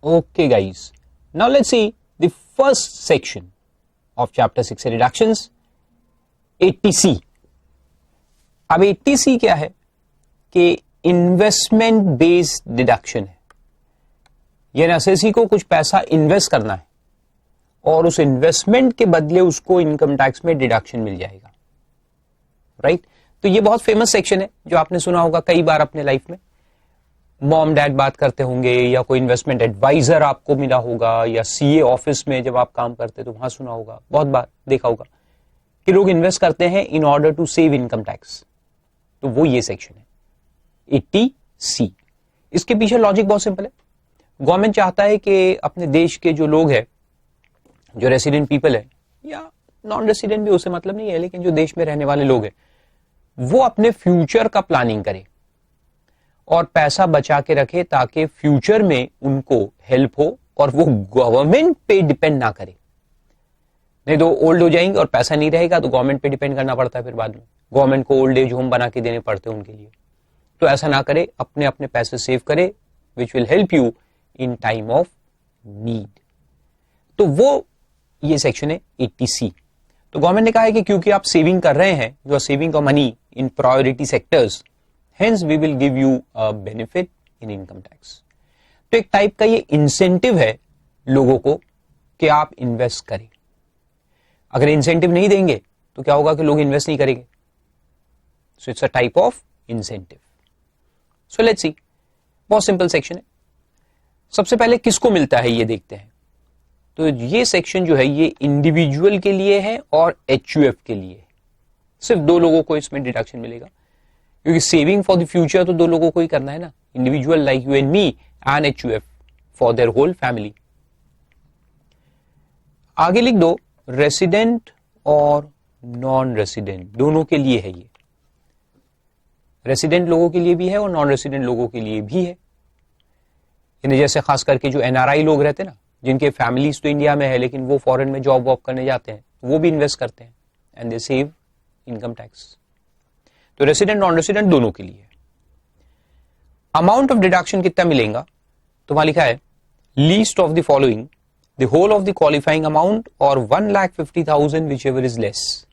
Okay guys, now let's see the first section of chapter 6 reductions, 80C. अब 80C क्या है कि investment based deduction है, यानी एसएससी को कुछ पैसा इन्वेस्ट करना है और उस इन्वेस्टमेंट के बदले उसको इनकम टैक्स में डिडक्शन मिल जाएगा, राइट? तो ये बहुत फेमस सेक्शन है जो आपने सुना होगा कई बार अपने लाइफ में, मॉम डैड बात करते होंगे या कोई इन्वेस्टमेंट एडवाइजर आपको मिला होगा या सीए ऑफिस में जब आप काम करते तो वहां सुना होगा, बहुत बार देखा होगा कि लोग इन्वेस्ट करते हैं in order to save income tax. तो वो ये सेक्शन है 80C। इसके पीछे लॉजिक बहुत सिंपल है। गवर्नमेंट चाहता है कि अपने देश के जो लोग हैं, जो रेसिडेंट पीपल है या नॉन रेसिडेंट भी, उससे मतलब नहीं है, लेकिन जो देश में रहने वाले लोग हैं वो अपने फ्यूचर का प्लानिंग करें और पैसा बचा के रखे ताकि फ्यूचर में उनको हेल्प हो और वो गवर्नमेंट पे डिपेंड ना करे। नहीं तो ओल्ड हो जाएंगे और पैसा नहीं रहेगा तो गवर्नमेंट पे डिपेंड करना पड़ता है, फिर बाद में गवर्नमेंट को ओल्ड एज होम बना के देने पड़ते हैं उनके लिए। तो ऐसा ना करे, अपने अपने पैसे सेव करे which will help you in time of need. तो वो ये सेक्शन है 80C। तो गवर्नमेंट ने कहा है कि क्योंकि आप सेविंग कर रहे हैं, you are saving your money in priority sectors, hence we will give you a benefit in income tax। तो एक टाइप का ये इंसेंटिव है लोगों को कि आप इन्वेस्ट करें। अगर इंसेंटिव नहीं देंगे तो क्या होगा कि लोग इन्वेस्ट नहीं करेंगे। So it's a type of incentive. So let's see, बहुत सिंपल सेक्शन है। सबसे पहले किसको मिलता है ये देखते हैं। तो ये सेक्शन जो है ये इंडिविजुअल के लिए है और एचयूएफ के लिए है। सिर्फ दो लोगों को इसमें डिडक्शन मिलेगा, क्योंकि सेविंग फॉर द फ्यूचर तो दो लोगों को ही करना है ना, individual like you and me and HUF for their whole family. आगे लिख दो रेसिडेंट और नॉन रेसिडेंट दोनों के लिए है ये। रेसिडेंट लोगों के लिए भी है और नॉन रेसिडेंट लोगों के लिए भी है। यानी जैसे खास करके जो एनआरआई लोग रहते हैं ना, जिनके फैमिलीज तो इंडिया में है लेकिन वो फॉरेन में जॉब वॉब करने जाते हैं, वो भी इन्वेस्ट करते हैं and they save income tax. तो रेसिडेंट नॉन रेसिडेंट दोनों के लिए। अमाउंट ऑफ डिडक्शन कितना मिलेगा तो वहां लिखा है least of the following the whole of the qualifying amount और 1,50,000 विच एवर इज लेस।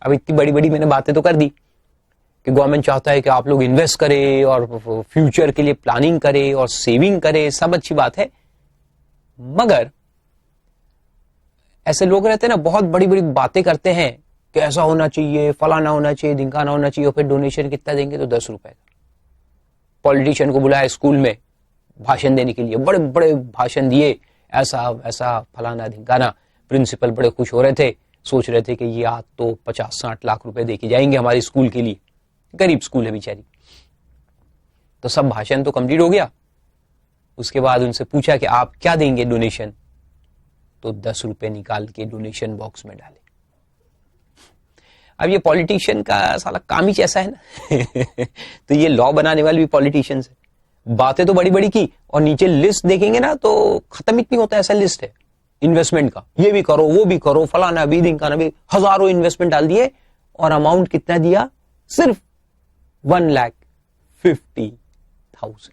अब इतनी बड़ी बड़ी मैंने बातें तो कर दी कि गवर्नमेंट चाहता है कि आप लोग इन्वेस्ट करें और फ्यूचर के लिए प्लानिंग करें और सेविंग करें, सब अच्छी बात है, मगर ऐसे लोग रहते हैं ना, बहुत बड़ी बड़ी बातें करते हैं कि ऐसा होना चाहिए, फलाना होना चाहिए, ढिंकाना होना चाहिए, और फिर डोनेशन कितना देंगे तो 10 रुपए का। पॉलिटिशियन को बुलाया स्कूल में भाषण देने के लिए, बड़े बड़े भाषण दिए, ऐसा वैसा फलाना ढिंकाना। प्रिंसिपल बड़े खुश हो रहे थे, सोच रहे थे कि ये आज तो 50-60 लाख रुपए देके जाएंगे हमारे स्कूल के लिए, गरीब स्कूल है बेचारी। तो सब भाषण तो कंप्लीट हो गया। उसके बाद उनसे पूछा कि आप क्या देंगे डोनेशन, तो 10 रुपए निकाल के डोनेशन बॉक्स में डाले। अब ये पॉलिटिशियन का साला काम ही ऐसा है ना। तो ये लॉ बनाने वाले भी पॉलिटिशियंस है। बातें तो बड़ी बड़ी की और नीचे लिस्ट देखेंगे ना तो खत्म ही नहीं होता, ऐसा लिस्ट है इन्वेस्टमेंट का, ये भी करो वो भी करो, फलाना भी ढिंकाना भी, हजारों इन्वेस्टमेंट डाल दिए और अमाउंट कितना दिया, सिर्फ 1,50,000।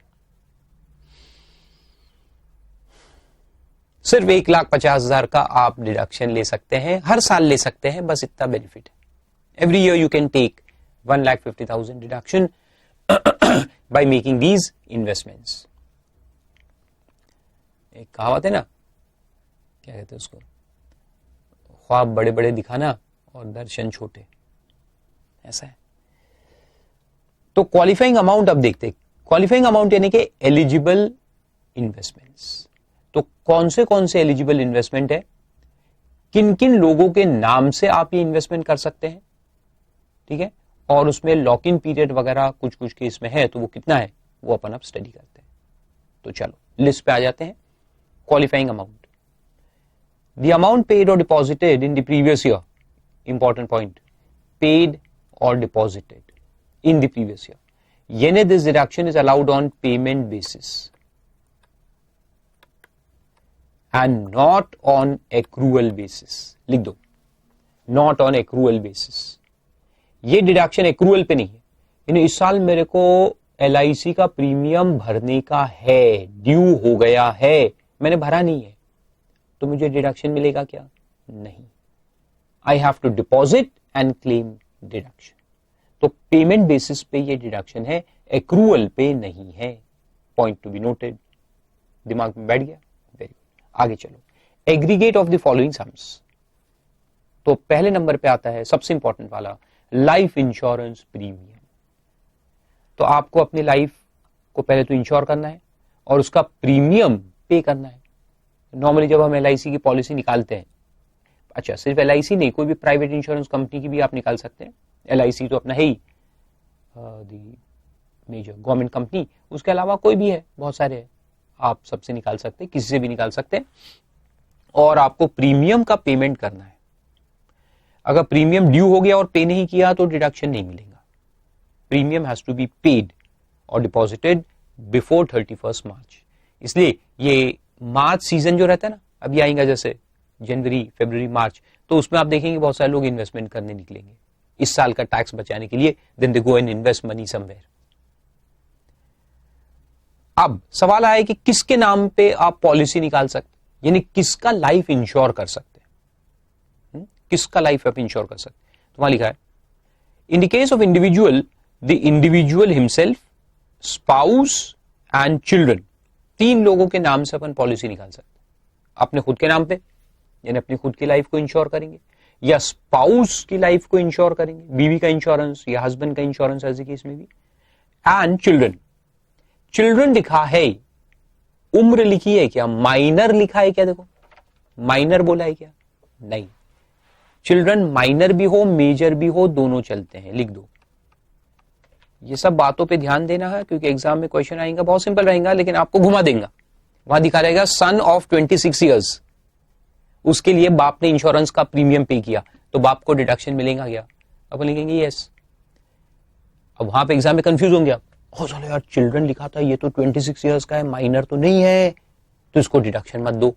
सिर्फ 1,50,000 का आप डिडक्शन ले सकते हैं, हर साल ले सकते हैं, बस इतना बेनिफिट है। Every year you can take 1,50,000 deduction by making these investments। एक कहावत है ना, क्या कहते हैं उसको, ख्वाब बड़े बड़े दिखाना और दर्शन छोटे, ऐसा है। तो क्वालिफाइंग अमाउंट अब देखते हैं। क्वालिफाइंग अमाउंट यानी कि एलिजिबल इन्वेस्टमेंट्स। तो कौन से एलिजिबल इन्वेस्टमेंट है, किन किन लोगों के नाम से आप ये इन्वेस्टमेंट कर सकते हैं, ठीक है, और उसमें लॉक इन पीरियड वगैरह कुछ कुछ केस में है तो वो कितना है वो अपन अब स्टडी करते हैं। तो चलो लिस्ट पे आ जाते हैं। Qualifying amount, the amount paid और deposited in the previous year, important point, paid और deposited in the previous year, यानी this deduction is allowed on payment basis and not on accrual basis. लिख दो, not on accrual basis. ये deduction accrual पे नहीं है, यानी इस साल मेरे को LIC का प्रीमियम भरने का है, ड्यू हो गया है, मैंने भरा नहीं है, तो मुझे डिडक्शन मिलेगा क्या? नहीं। I have to deposit and claim deduction. तो पेमेंट बेसिस पे ये डिडक्शन है, एक्रूअल पे नहीं है। Point to be noted. दिमाग में बैठ गया? Very good. आगे चलो। Aggregate of the following sums. तो पहले नंबर पे आता है सबसे इंपॉर्टेंट वाला, लाइफ इंश्योरेंस प्रीमियम। तो आपको अपनी लाइफ को पहले तो इंश्योर करना है और उसका प्रीमियम पे करना है। नॉर्मली जब हम LIC की पॉलिसी निकालते हैं, अच्छा सिर्फ LIC नहीं, कोई भी प्राइवेट इंश्योरेंस कंपनी की भी आप निकाल सकते हैं। LIC तो अपना है ही मेजर गवर्नमेंट कंपनी, उसके अलावा कोई भी है, बहुत सारे हैं, आप सबसे निकाल सकते हैं, किसी से भी निकाल सकते हैं। और आपको प्रीमियम का पेमेंट करना है। अगर प्रीमियम ड्यू हो गया और पे नहीं किया तो डिडक्शन नहीं मिलेगा। Premium has to be paid और डिपॉजिटेड बिफोर 31 मार्च। इसलिए ये मार्च सीजन जो रहता है ना, अभी आएगा जैसे जनवरी, फरवरी, मार्च, तो उसमें आप देखेंगे बहुत सारे लोग इन्वेस्टमेंट करने निकलेंगे इस साल का टैक्स बचाने के लिए। Then they go and invest money somewhere. अब सवाल आया कि किसके नाम पे आप पॉलिसी निकाल सकते, यानी किसका लाइफ इंश्योर कर सकते, किसका लाइफ आप इंश्योर कर सकते। तो वहां लिखा है, in the case of individual, the individual himself, spouse and children, 3 लोगों के नाम से अपन पॉलिसी निकाल सकते। अपने खुद के नाम पे, यानी अपनी खुद की लाइफ को इंश्योर करेंगे, या स्पाउस की लाइफ को इंश्योर करेंगे, बीवी का इंश्योरेंस या हस्बैंड का इंश्योरेंस, ऐसे केस में भी। एंड चिल्ड्रन, चिल्ड्रन लिखा है, उम्र लिखी है क्या? माइनर लिखा है क्या? देखो माइनर बोला है क्या? नहीं। चिल्ड्रन माइनर भी हो मेजर भी हो, दोनों चलते हैं, लिख दो। ये सब बातों पे ध्यान देना है क्योंकि एग्जाम में क्वेश्चन आएगा, बहुत सिंपल रहेगा लेकिन आपको घुमा देगा। वहां दिखा रहेगा सन ऑफ 26 ईयर्स, उसके लिए बाप ने इंश्योरेंस का प्रीमियम पे किया, तो बाप को डिडक्शन मिलेगा क्या? अपन लिखेंगे यस। अब वहां पे एग्जाम में कंफ्यूज होंगे आप, ओ चलो यार चिल्ड्रन लिखा था, ये तो 26 ईयर्स का है, माइनर तो नहीं है, तो इसको डिडक्शन मत दो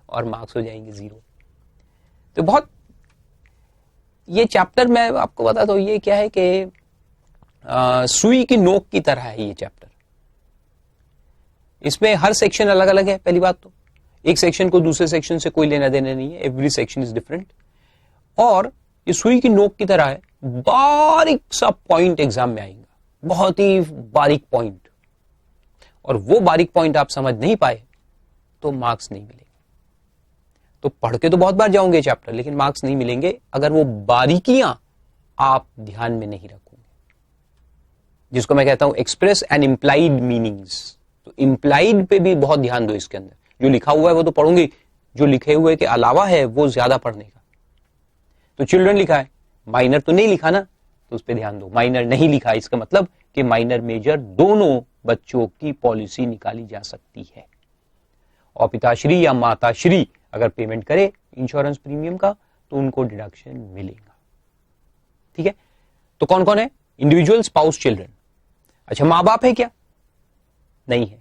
और मार्क्स हो जाएंगे 0। तो बहुत, ये चैप्टर मैं आपको बताता हूं, ये क्या है कि सुई की नोक की तरह है ये चैप्टर। इसमें हर सेक्शन अलग अलग है। पहली बात तो एक सेक्शन को दूसरे सेक्शन से कोई लेना देना नहीं है, एवरी सेक्शन इज डिफरेंट। और ये सुई की नोक की तरह है, बारीक सा पॉइंट एग्जाम में आएगा, बहुत ही बारीक पॉइंट, और वो बारीक पॉइंट आप समझ नहीं पाए तो मार्क्स नहीं मिलेंगे। तो पढ़ के तो बहुत बार जाओगे चैप्टर, लेकिन मार्क्स नहीं मिलेंगे अगर वो बारीकियां आप ध्यान में नहीं रखोगे, जिसको मैं कहता हूं एक्सप्रेस एंड इंप्लाइड मीनिंग्स। तो इंप्लाइड पे भी बहुत ध्यान दो। इसके अंदर जो लिखा हुआ है वो तो पढ़ूंगी, जो लिखे हुए के अलावा है वो ज्यादा पढ़ने का। तो चिल्ड्रन लिखा है, माइनर तो नहीं लिखा ना, तो उस पर ध्यान दो। माइनर नहीं लिखा, इसका मतलब कि माइनर मेजर दोनों बच्चों की पॉलिसी निकाली जा सकती है, और पिताश्री या माताश्री अगर पेमेंट करे इंश्योरेंस प्रीमियम का तो उनको डिडक्शन मिलेगा। ठीक है, तो कौन कौन है? Individual, spouse, children. अच्छा, माँ बाप है क्या? नहीं है।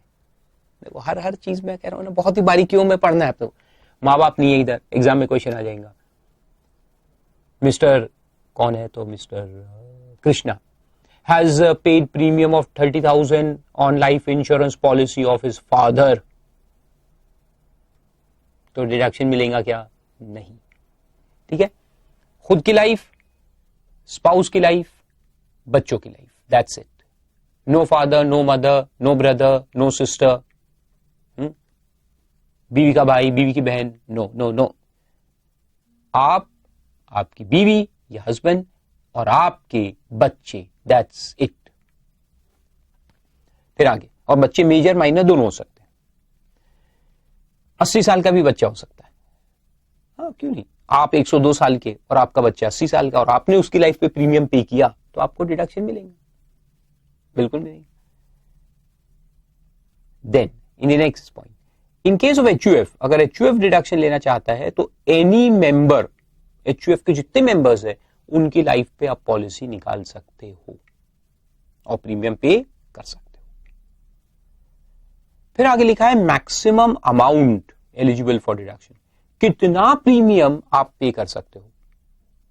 देखो हर चीज में कह रहा हूं ना, बहुत ही बारीकियों में पढ़ना है। तो माँ बाप नहीं है, इधर एग्जाम में क्वेश्चन आ जाएगा। मिस्टर कौन है? तो mister Krishna has paid premium of 30,000 on life insurance policy of his father, तो डिडक्शन मिलेगा क्या? नहीं। ठीक है, खुद की लाइफ, स्पाउस की लाइफ, बच्चों की life, that's it. No father, no mother, no brother, no sister, बीवी का भाई, बीवी की बहन, नो नो नो। आप, आपकी बीवी या हस्बैंड और आपके बच्चे, दैट्स इट। फिर आगे, और बच्चे मेजर माइनर दोनों हो सकते हैं। 80 साल का भी बच्चा हो सकता है, हाँ क्यों नहीं। आप 102 साल के और आपका बच्चा 80 साल का और आपने उसकी लाइफ पे प्रीमियम पे किया तो आपको डिडक्शन मिलेगा, बिल्कुल मिलेगा। Then in the next point, in case of HUF, अगर HUF डिडक्शन लेना चाहता है तो एनी मेंबर, HUF के जितने मेंबर्स है उनकी लाइफ पे आप पॉलिसी निकाल सकते हो और प्रीमियम पे कर सकते हो। फिर आगे लिखा है maximum amount eligible for deduction, कितना प्रीमियम आप पे कर सकते हो।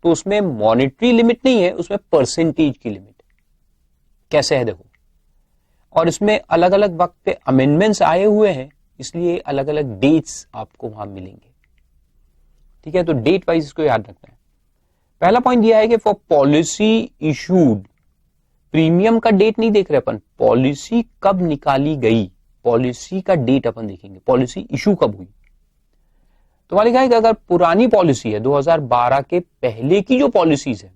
तो उसमें मॉनेटरी लिमिट नहीं है, उसमें परसेंटेज की लिमिट है। कैसे है देखो, और इसमें अलग अलग वक्त पे अमेंडमेंट्स आए हुए हैं, इसलिए अलग अलग डेट्स आपको वहां मिलेंगे। ठीक है, तो डेट वाइज इसको याद रखना है। पहला पॉइंट यह है कि फॉर पॉलिसी इशूड, प्रीमियम का डेट नहीं देख रहे अपन, पॉलिसी कब निकाली गई, पॉलिसी का डेट अपन देखेंगे, पॉलिसी इशू कब हुई। तो वहां लिखा है कि अगर पुरानी पॉलिसी है 2012 के पहले की जो पॉलिसीज है,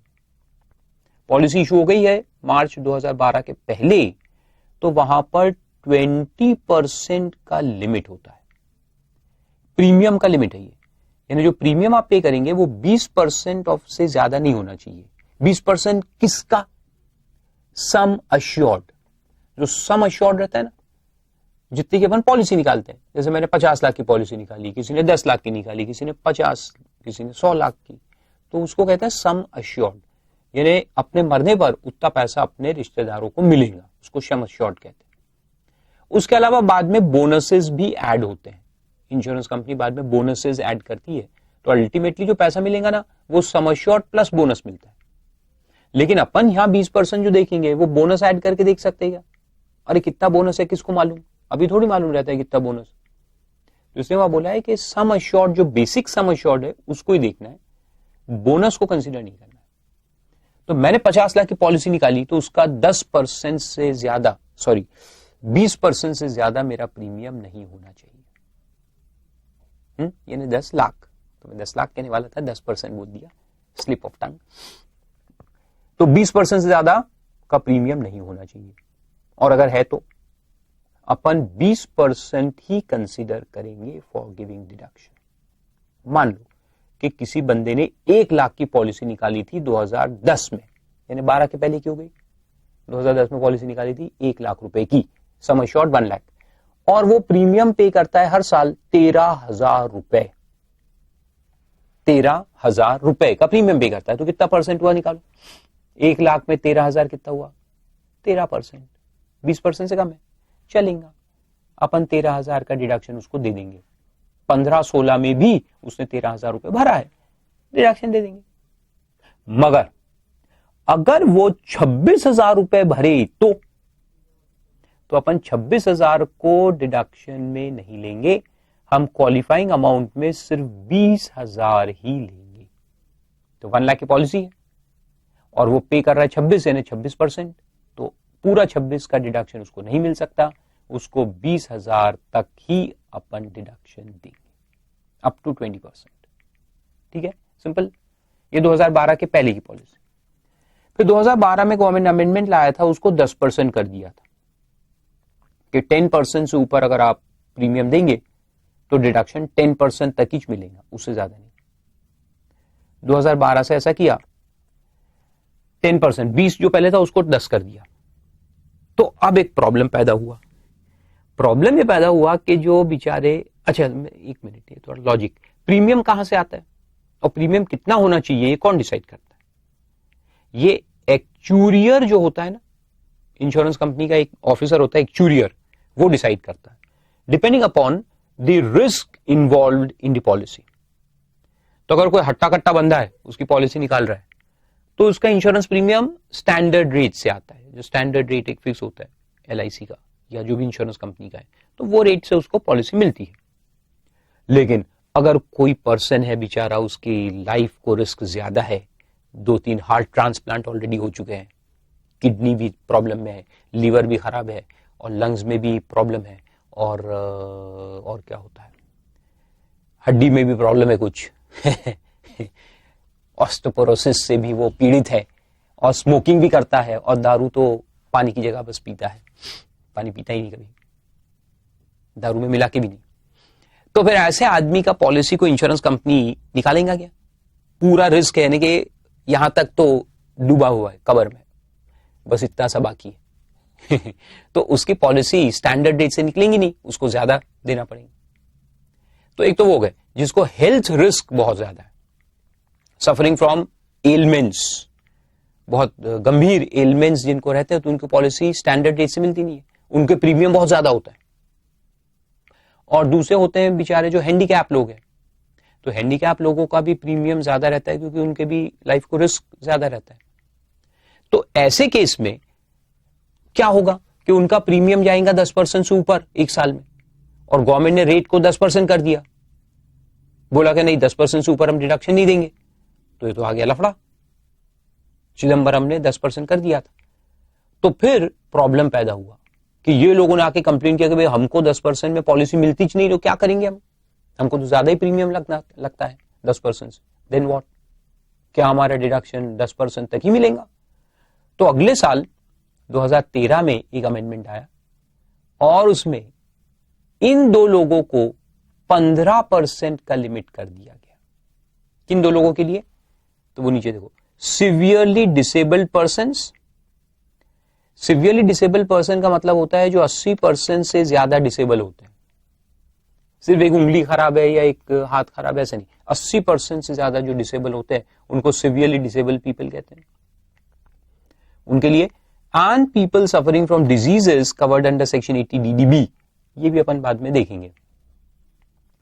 पॉलिसी इशू हो गई है मार्च 2012 के पहले, तो वहां पर 20% का लिमिट होता है, प्रीमियम का लिमिट है ये। यानी जो प्रीमियम आप पे करेंगे वो 20% ऑफ से ज्यादा नहीं होना चाहिए। 20% किसका? सम अश्योर्ड, जो सम अश्योर्ड रहता है ना, जितनी की अपन पॉलिसी निकालते हैं, जैसे मैंने 50 लाख की पॉलिसी निकाली, किसी ने 10 लाख की निकाली, किसी ने 50, किसी ने 100 लाख की, तो उसको कहते हैं सम अश्योर्ड। यानी अपने मरने पर उतना पैसा अपने रिश्तेदारों को मिलेगा, उसको सम अश्योर्ड कहते हैं। उसके अलावा बाद में बोनसेस भी ऐड होते हैं, इंश्योरेंस कंपनी बाद में बोनसेस ऐड करती है, तो अल्टीमेटली जो पैसा मिलेगा ना वो सम अश्योर्ड प्लस बोनस मिलता है। लेकिन अपन यहां 20% जो देखेंगे वो बोनस ऐड करके देख सकते हैं क्या? अरे कितना बोनस है किसको मालूम, अभी थोड़ी मालूम रहता है कितना बोनस। तो इसलिए वहां बोला है कि सम अश्योर्ड, जो बेसिक सम अश्योर्ड है उसको ही देखना है, बोनस को कंसीडर नहीं करना है। तो मैंने 50 लाख की पॉलिसी निकाली तो उसका 10% से ज्यादा, 20% से ज्यादा मेरा प्रीमियम नहीं होना चाहिए। यानी 10 लाख, तो मैं 10 लाख कहने वाला था, 10% बोल दिया, स्लिप ऑफ टंग। तो 20% से ज्यादा का प्रीमियम नहीं होना चाहिए, और अगर है तो अपन 20% ही कंसीडर करेंगे फॉर गिविंग डिडक्शन। मान लो कि किसी बंदे ने 1 लाख की पॉलिसी निकाली थी 2010 में, यानी 12 के पहले की हो गई, 2010 में पॉलिसी निकाली थी 1 लाख रुपए की, सम अश्योर्ड 1 लाख, और वो प्रीमियम पे करता है हर साल 13,000 रुपए, 13,000 रुपए का प्रीमियम पे करता है। तो कितना परसेंट हुआ निकालो, 1 लाख में 13,000 कितना हुआ, 13%, 20% से कम है, चलेगा। अपन 13,000 का डिडक्शन उसको दे देंगे, 15-16 में भी उसने 13,000 रुपए भरा है, डिडक्शन दे देंगे। मगर अगर वो 26,000 रुपए भरे तो अपन 26,000 को डिडक्शन में नहीं लेंगे, हम क्वालिफाइंग अमाउंट में सिर्फ 20,000 ही लेंगे। तो 1 लाख की पॉलिसी है और वो पे कर रहा है 26, यानी 26%, तो पूरा 26 का डिडक्शन उसको नहीं मिल सकता, उसको 20,000 तक ही अपन डिडक्शन देंगे, अप टू 20%। ठीक है, सिंपल। ये 2012 के पहले की पॉलिसी। फिर 2012 में गवर्नमेंट अमेंडमेंट लाया था, उसको 10% कर दिया था कि 10% से ऊपर अगर आप प्रीमियम देंगे तो डिडक्शन 10% तक ही मिलेगा, उससे ज्यादा नहीं। 2012 से ऐसा किया, 10%, 20 जो पहले था उसको 10 कर दिया। तो अब एक प्रॉब्लम पैदा हुआ। प्रॉब्लम ये पैदा हुआ कि जो बेचारे, अच्छा एक मिनट, ये थोड़ा लॉजिक, प्रीमियम कहां से आता है और प्रीमियम कितना होना चाहिए ये कौन डिसाइड करता है? ये एक्चुरियर जो होता है ना, इंश्योरेंस कंपनी का एक ऑफिसर होता है एक्चुरियर, वो डिसाइड करता है depending upon the risk involved in the policy. तो अगर कोई हट्टा कट्टा बंदा है, उसकी पॉलिसी निकाल रहा है, तो उसका इंश्योरेंस प्रीमियम स्टैंडर्ड रेट से आता है। जो स्टैंडर्ड रेट एक फिक्स होता है LIC का या जो भी इंश्योरेंस कंपनी का है, तो वो रेट से उसको पॉलिसी मिलती है। लेकिन अगर कोई पर्सन है बेचारा, उसकी लाइफ को रिस्क ज्यादा है, 2-3 हार्ट ट्रांसप्लांट ऑलरेडी हो चुके हैं, किडनी भी प्रॉब्लम में है, लीवर भी खराब है और लंग्स में भी प्रॉब्लम है, और क्या होता है, हड्डी में भी प्रॉब्लम है कुछ ऑस्टियोपोरोसिस से भी वो पीड़ित है, और स्मोकिंग भी करता है, और दारू तो पानी की जगह बस पीता है, पानी पीता ही नहीं कभी, दारू में मिला के भी नहीं। तो फिर ऐसे आदमी का पॉलिसी को इंश्योरेंस कंपनी निकालेगा क्या? पूरा रिस्क है, यानी कि यहां तक तो डूबा हुआ है कबर में, बस इतना सा बाकी है तो उसकी पॉलिसी स्टैंडर्ड रेट से निकलेंगी नहीं, उसको ज्यादा देना पड़ेगा। तो एक तो वो गए जिसको हेल्थ रिस्क बहुत ज्यादा है, सफरिंग फ्रॉम एलिमेंट्स, बहुत गंभीर एलिमेंट्स जिनको रहते हैं, तो उनकी पॉलिसी स्टैंडर्ड रेट से मिलती नहीं है, उनके प्रीमियम बहुत ज्यादा होता है। और दूसरे होते हैं बेचारे जो हैंडीकैप लोग हैं, तो हैंडीकैप लोगों का भी प्रीमियम ज्यादा रहता है, क्योंकि उनके भी लाइफ को रिस्क ज्यादा रहता है। तो ऐसे केस में क्या होगा कि उनका प्रीमियम जाएगा 10% से ऊपर एक साल में, और गवर्नमेंट ने रेट को 10% कर दिया, बोला कि नहीं 10% से ऊपर हम डिडक्शन नहीं देंगे, तो ये तो आ गया लफड़ा। चिदम्बरम ने 10% कर दिया था, तो फिर प्रॉब्लम पैदा हुआ कि ये लोगों ने आके कंप्लेन किया कि भाई हमको 10% में पॉलिसी मिलती नहीं, तो क्या करेंगे हम, हमको तो ज्यादा ही प्रीमियम लगता है 10% से, देन व्हाट, क्या हमारा डिडक्शन 10% तक ही मिलेगा। तो अगले साल 2013 में एक अमेंडमेंट आया और उसमें इन दो लोगों को 15% का लिमिट कर दिया गया। किन दो लोगों के लिए, तो वो नीचे देखो, severely disabled persons. Severely disabled person का मतलब होता है जो 80% से ज्यादा डिसेबल होते हैं, सिर्फ एक उंगली खराब है या एक हाथ खराब है ऐसा नहीं, 80% से ज्यादा जो डिसेबल होते हैं उनको सिवियरली डिसेबल पीपल कहते हैं, उनके लिए। And people suffering from diseases covered under section 80 DDB, ये भी अपन बाद में देखेंगे।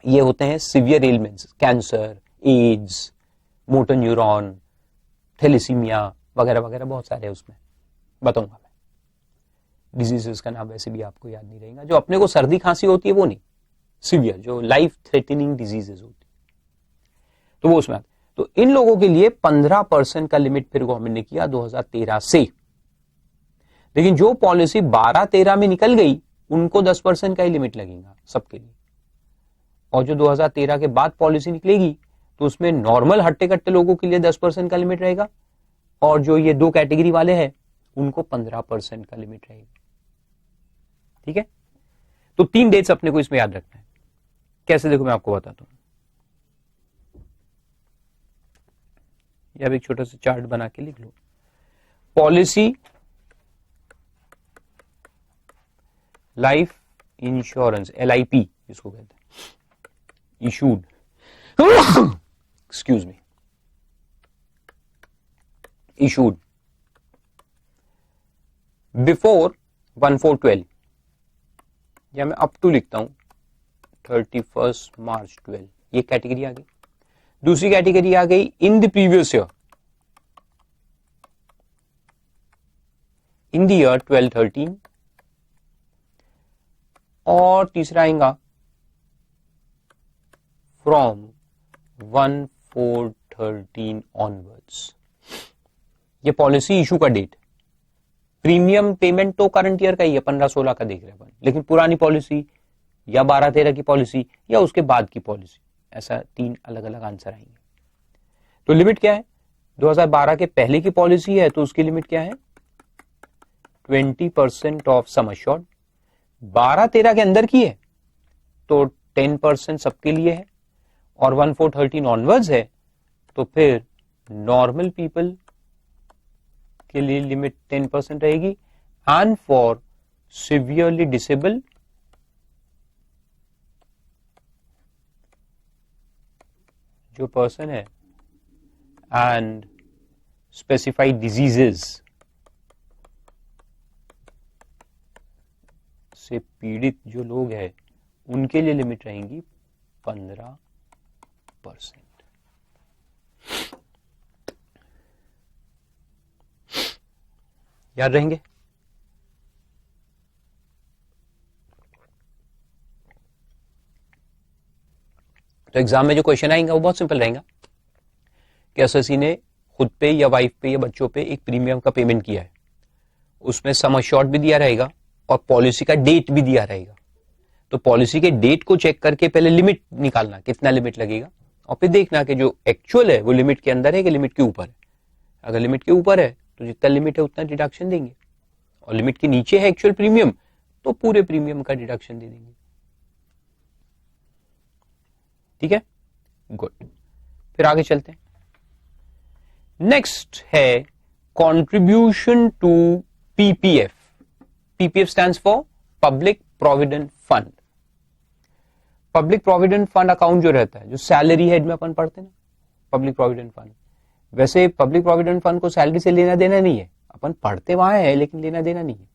ये होते हैं severe elements, cancer, AIDS, motor neuron, thalassemia वगैरह वगैरह, बहुत सारे उसमें बताऊंगा मैं। डिजीजेस का नाम वैसे भी आपको याद नहीं रहेगा, जो अपने को सर्दी खांसी होती है वो नहीं, सिवियर जो लाइफ थ्रेटनिंग डिजीजेस होती है तो वो उसमें आते। तो इन लोगों के लिए 15% का लिमिट फिर गवर्नमेंट ने किया 2013 से, लेकिन जो पॉलिसी 12-13 में निकल गई उनको 10% का ही लिमिट लगेगा सबके लिए, और जो 2013 के बाद पॉलिसी निकलेगी तो उसमें नॉर्मल हट्टे कट्टे लोगों के लिए 10% का लिमिट रहेगा, और जो ये दो कैटेगरी वाले हैं उनको 15% का लिमिट रहेगा। ठीक है, तो 3 डेट्स अपने को इसमें याद रखना है। कैसे, देखो मैं आपको बताता हूं, या एक छोटा सा चार्ट बना के लिख लो। पॉलिसी लाइफ इंश्योरेंस, LIP इसको कहते हैं, issued excuse me, issued before 1412, या मैं अप टू लिखता हूं 31 मार्च 12, ये कैटेगरी आ गई। दूसरी कैटेगरी आ गई इन the previous year, in the year 1213, और तीसरा आएगा फ्रॉम 1413 ऑनवर्ड्स। ये पॉलिसी इशू का डेट, प्रीमियम पेमेंट तो करंट ईयर का ही है, 15-16 का देख रहे हैं, लेकिन पुरानी पॉलिसी या 12-13 की पॉलिसी या उसके बाद की पॉलिसी, ऐसा 3 अलग अलग आंसर आएंगे। तो लिमिट क्या है, 2012 के पहले की पॉलिसी है तो उसकी लिमिट क्या है, 20% ऑफ सम अश्योर्ड। 12-13 के अंदर की है तो 10% सबके लिए है, और 1413 ऑनवर्ड्स है तो फिर नॉर्मल पीपल के लिए लिमिट 10% रहेगी, एंड फॉर सिवियरली डिसेबल जो पर्सन है एंड स्पेसिफाइड डिजीजेस से पीड़ित जो लोग हैं उनके लिए लिमिट रहेंगी 15%। याद रहेंगे? तो एग्जाम में जो क्वेश्चन आएगा वो बहुत सिंपल रहेगा कि एसएससी ने खुद पे या वाइफ पे या बच्चों पे एक प्रीमियम का पेमेंट किया है, उसमें सम अश्योर्ड भी दिया रहेगा और पॉलिसी का डेट भी दिया रहेगा। तो पॉलिसी के डेट को चेक करके पहले लिमिट निकालना, कितना लिमिट लगेगा, और फिर देखना कि जो एक्चुअल है वो लिमिट के अंदर है कि लिमिट के ऊपर है। अगर लिमिट के ऊपर है तो जितना लिमिट है उतना डिडक्शन देंगे, और लिमिट के नीचे है एक्चुअल प्रीमियम तो पूरे प्रीमियम का डिडक्शन दे देंगे। ठीक है, गुड। फिर आगे चलते हैं। नेक्स्ट है contribution to PPF. PPF stands for public provident fund. Public provident fund account जो रहता है, जो सैलरी हेड में अपन पढ़ते हैं ना, पब्लिक प्रोविडेंट फंड, वैसे पब्लिक प्रोविडेंट फंड को सैलरी से लेना देना नहीं है, अपन पढ़ते वहां है लेकिन लेना देना नहीं है।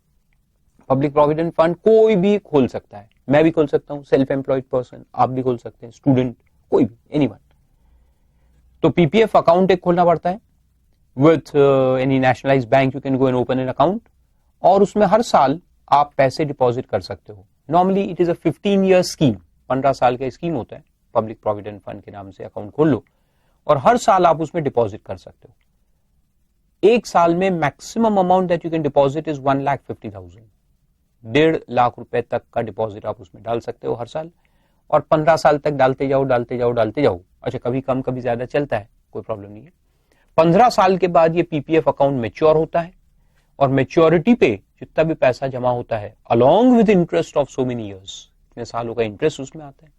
पब्लिक प्रोविडेंट फंड कोई भी खोल सकता है, मैं भी खोल सकता हूं, सेल्फ एम्प्लॉयड पर्सन आप भी खोल सकते हैं, स्टूडेंट, कोई भी, एनीवन। तो पीपीएफ अकाउंट एक खोलना पड़ता है with any nationalised bank, you can go and open an account, और उसमें हर साल आप पैसे डिपॉजिट कर सकते हो. Normally it is a 15 year scheme, 15 साल का स्कीम होता है. पब्लिक प्रोविडेंट फंड के नाम से अकाउंट खोल लो और हर साल आप उसमें डिपॉजिट कर सकते हो. एक साल में maximum amount that you can deposit is 1,50,000. 1.5 lakh रुपए तक का डिपॉजिट आप उसमें डाल सकते हो हर साल, और 15 साल तक डालते जाओ डालते जाओ डालते जाओ. अच्छा, कभी कम कभी ज्यादा चलता है, कोई प्रॉब्लम नहीं है. 15 साल के बाद ये पीपीएफ अकाउंट मैच्योर होता है और मैच्योरिटी पे जितना भी पैसा जमा होता है along with interest of so many years, इतने सालों का इंटरेस्ट उसमें आता है,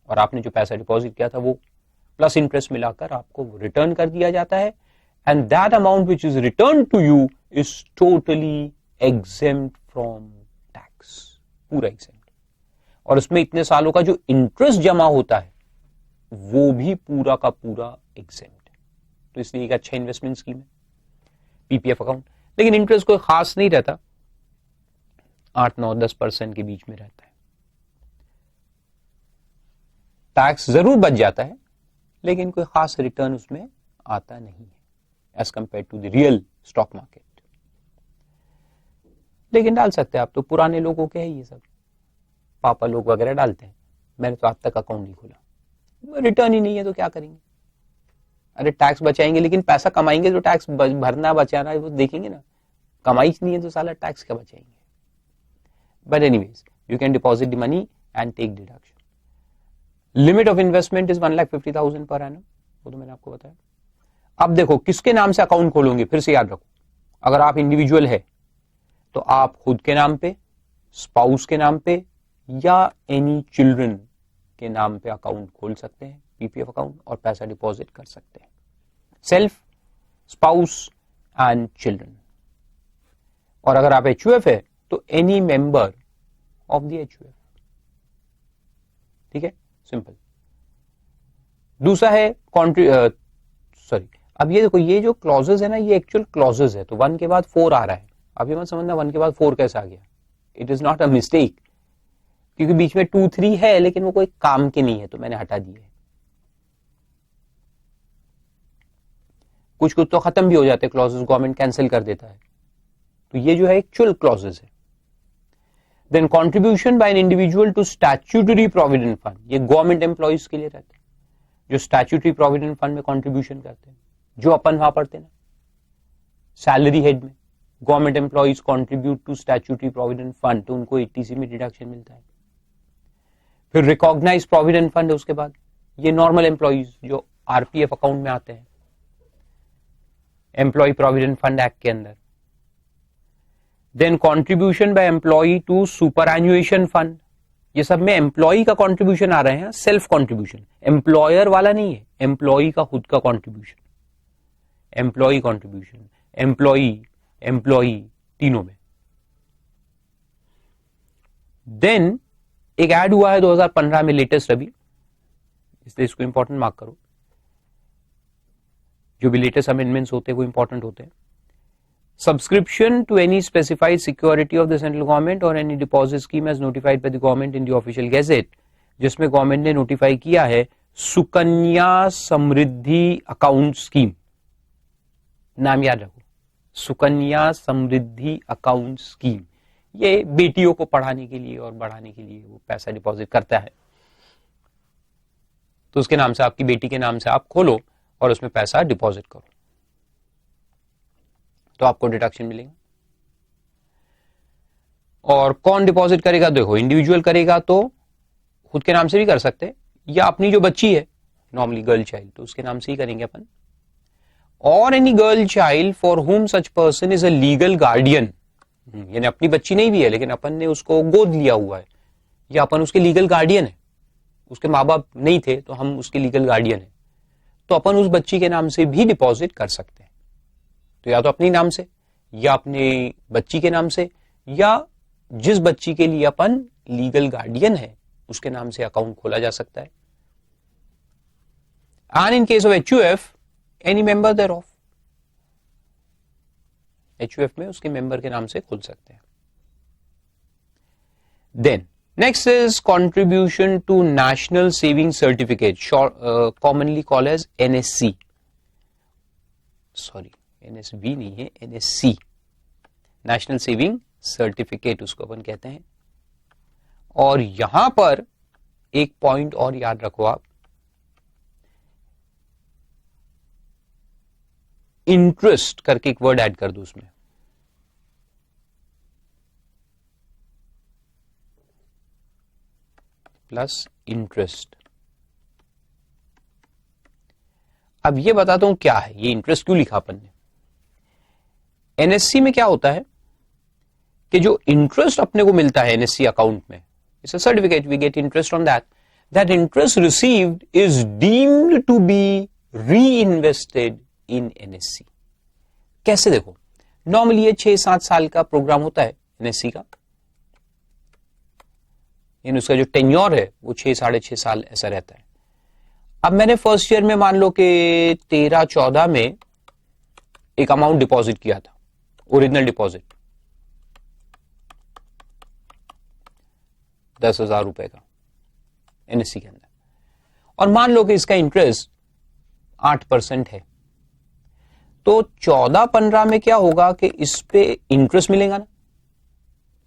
और आपने जो पैसा डिपॉजिट किया था वो प्लस इंटरेस्ट मिलाकर आपको रिटर्न कर दिया जाता है. And that amount which is return to you is totally exempt from tax, पूरा एग्जेम्प्ट. और उसमें इतने सालों का जो इंटरेस्ट जमा होता है वो भी पूरा का पूरा एग्जेम्प्ट. तो इसलिए एक अच्छा इन्वेस्टमेंट स्कीम है पीपीएफ अकाउंट. लेकिन इंटरेस्ट कोई खास नहीं रहता, 8-9-10% के बीच में रहता है. टैक्स जरूर बच जाता है लेकिन कोई खास रिटर्न उसमें आता नहीं है as compare to the real stock market. लेकिन डाल सकते हैं आप, तो पुराने लोगों के है ये सब, पापा लोग वगैरह डालते हैं. मैंने तो आज तक अकाउंट नहीं खोला, रिटर्न ही नहीं है तो क्या करेंगे. अरे टैक्स बचाएंगे लेकिन पैसा कमाएंगे तो टैक्स भरना बचाना वो देखेंगे ना. कमाई नहीं है तो साला टैक्स क्या बचाएंगे. But anyways you can deposit the money and take deduction. Limit of investment is 1,50,000 per annum, वो तो मैंने आपको बताया. अब देखो किसके नाम से अकाउंट खोलोगे, फिर से याद रखो. अगर आप इंडिविजुअल है तो आप खुद के नाम पे, स्पाउस के नाम पे या एनी चिल्ड्रन के नाम पे अकाउंट खोल सकते हैं पीपीएफ अकाउंट और पैसा डिपॉजिट कर सकते हैं. Self, spouse and children. और अगर आप एचयूएफ है तो any member of the HUF. ठीक है, सिंपल. दूसरा है अब ये देखो, ये जो क्लॉजेस है ना ये एक्चुअल क्लॉजेस है. तो 1 के बाद 4 आ रहा है. अब ये मत समझना 1 के बाद 4 कैसे आ गया. It is not a mistake, क्योंकि बीच में 2, 3 है लेकिन वो कोई काम के नहीं है तो मैंने हटा दिए. कुछ तो खत्म भी हो जाते हैं क्लॉजेस, गवर्नमेंट कैंसिल कर देता है. तो ये जो है एक्चुअल क्लॉजेस है. Then contribution by an individual to statutory provident fund, ये गवर्नमेंट एम्प्लॉइज के लिए रहते हैं जो स्टैट्यूटरी प्रोविडेंट फंड में कॉन्ट्रीब्यूशन करते हैं. जो अपन वहां पढ़ते हैं ना सैलरी हेड में, government employees contribute to statutory provident fund, तो उनको 80C में डिडक्शन मिलता है. फिर रिकॉग्नाइज प्रोविडेंट फंड है उसके बाद. ये नॉर्मल एम्प्लॉइज जो आरपीएफ अकाउंट में आते हैं एम्प्लॉय प्रोविडेंट फंड एक्ट के अंदर. Then contribution by employee to superannuation fund, ये सब में एम्प्लॉय का कॉन्ट्रीब्यूशन आ रहे हैं. सेल्फ कॉन्ट्रीब्यूशन, एम्प्लॉयर वाला नहीं है, एम्प्लॉय का खुद का कॉन्ट्रीब्यूशन. एम्प्लॉय कॉन्ट्रीब्यूशन, एम्प्लॉय तीनों में. देन एक ऐड हुआ है 2015 में लेटेस्ट अभी, इसलिए इसको इंपॉर्टेंट मार्क करो. जो भी लेटेस्ट अमेंडमेंट्स होते हैं वो इंपॉर्टेंट होते हैं. Subscription to any specified security of the central government और any deposit scheme as notified by the government in the official gazette, जिसमें गवर्नमेंट ने नोटिफाई किया है सुकन्या समृद्धि अकाउंट स्कीम. नाम याद रखो, सुकन्या समृद्धि अकाउंट स्कीम. ये बेटियों को पढ़ाने के लिए और बढ़ाने के लिए वो पैसा डिपॉजिट करता है. तो उसके नाम से, आपकी बेटी के नाम से आप खोलो और उसमें पैसा डिपॉजिट करो तो आपको डिडक्शन मिलेगा. और कौन डिपॉजिट करेगा, देखो इंडिविजुअल करेगा तो खुद के नाम से भी कर सकते हैं, या अपनी जो बच्ची है नॉर्मली गर्ल चाइल्ड तो उसके नाम से ही करेंगे अपन. और एनी गर्ल चाइल्ड फॉर हुम such person is a legal guardian, यानी अपनी बच्ची नहीं भी है लेकिन अपन ने उसको गोद लिया हुआ है, या अपन उसके लीगल गार्डियन है. उसके माँ बाप नहीं थे तो हम उसके लीगल गार्डियन है, तो अपन उस बच्ची के नाम से भी डिपॉजिट कर सकते हैं. तो या तो अपने नाम से या अपने बच्ची के नाम से, या जिस बच्ची के लिए अपन लीगल गार्डियन है उसके नाम से अकाउंट खोला जा सकता है. And in case of HUF any member thereof, HUF में उसके मेंबर के नाम से खोल सकते हैं. Then next is contribution to national saving certificate, commonly called as NSC. Sorry, NSB नहीं है, एनएससी, नेशनल सेविंग सर्टिफिकेट उसको अपन कहते हैं। और यहां पर एक पॉइंट और याद रखो आप, इंटरेस्ट करके एक वर्ड ऐड कर दो उसमें, प्लस इंटरेस्ट। अब ये बताता हूं क्या है ये इंटरेस्ट, क्यों लिखा अपन ने। एनएससी में क्या होता है कि जो इंटरेस्ट अपने को मिलता है एनएससी अकाउंट में, it's a certificate, we get interest on that, that interest received is deemed to be reinvested in NSC. कैसे देखो, नॉर्मली ये 6-7 साल का प्रोग्राम होता है एनएससी का, इन उसका जो टेन्योर है वो 6-6.5 साल ऐसा रहता है। अब मैंने फर्स्ट ईयर में मान लो कि 13-14 में एक अमाउंट डिपॉजिट किया था, ओरिजिनल डिपॉजिट 10,000 रुपए का एनएससी के अंदर, और मान लो कि इसका इंटरेस्ट 8% है, तो 14-15 में क्या होगा कि इस पे इंटरेस्ट मिलेगा ना,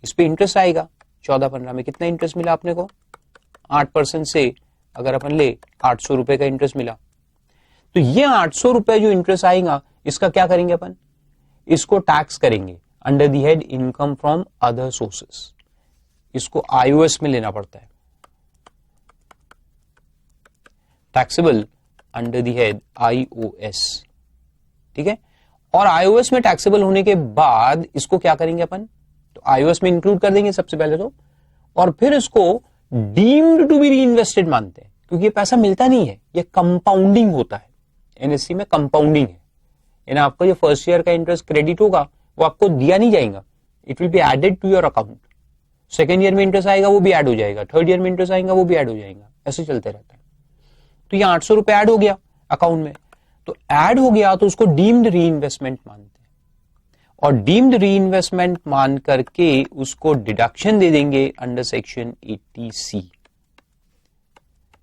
इस पे इंटरेस्ट आएगा। 14-15 में कितना इंटरेस्ट मिला अपने को, 8% से अगर अपन ले 800 रुपए का इंटरेस्ट मिला, तो ये 800 रुपए जो इंटरेस्ट आएगा इसका क्या करेंगे अपन, इसको टैक्स करेंगे under the head income from other sources. इसको आईओएस में लेना पड़ता है, taxable under the head iOS, ठीक है। और आईओएस में टैक्सेबल होने के बाद इसको क्या करेंगे अपन, तो आईओएस में इंक्लूड कर देंगे सबसे पहले तो, और फिर इसको डीम्ड टू बी री इन्वेस्टेड मानते हैं, क्योंकि ये पैसा मिलता नहीं है, ये कंपाउंडिंग होता है। एनएससी में कंपाउंडिंग है, यानी आपका जो फर्स्ट ईयर का इंटरेस्ट क्रेडिट होगा वो आपको दिया नहीं जाएगा, it will be added to your account. Second year में इंटरेस्ट आएगा वो भी ऐड हो जाएगा, थर्ड ईयर में इंटरेस्ट आएगा वो भी ऐड हो जाएगा, ऐसे चलते रहता है। तो ये 800 रुपए ऐड हो गया अकाउंट में, तो ऐड हो गया तो उसको डीम्ड री इन्वेस्टमेंट मानते हैं, और डीम्ड री इन्वेस्टमेंट मान करके उसको डिडक्शन दे देंगे अंडर सेक्शन 80C।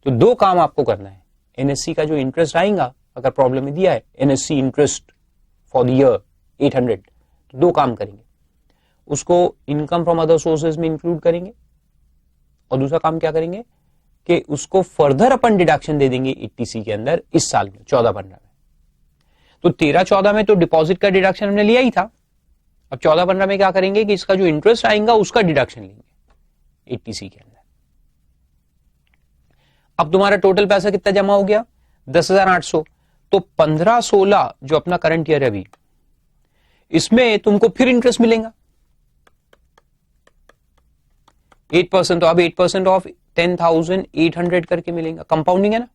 तो दो काम आपको करना है, एनएससी का जो इंटरेस्ट आएगा, अगर प्रॉब्लम में दिया है NSC interest for the year 800, तो दो काम करेंगे, उसको इनकम फ्रॉम अदर सोर्सेज में इंक्लूड करेंगे, और दूसरा काम क्या करेंगे कि उसको फर्दर अपन डिडक्शन दे देंगे 80C के अंदर इस साल में 14-15 में। तो 13-14 में तो डिपॉजिट का डिडक्शन हमने लिया ही था, अब 14-15 में क्या करेंगे कि इसका जो इंटरेस्ट आएगा उसका डिडक्शन लेंगे 80C के अंदर। अब तुम्हारा टोटल पैसा कितना जमा हो गया, 10,800, तो 15-16 जो अपना करंट ईयर है अभी, इसमें तुमको फिर इंटरेस्ट मिलेगा 8%, तो अब 8% ऑफ 10,800 करके मिलेगा, कंपाउंडिंग है ना,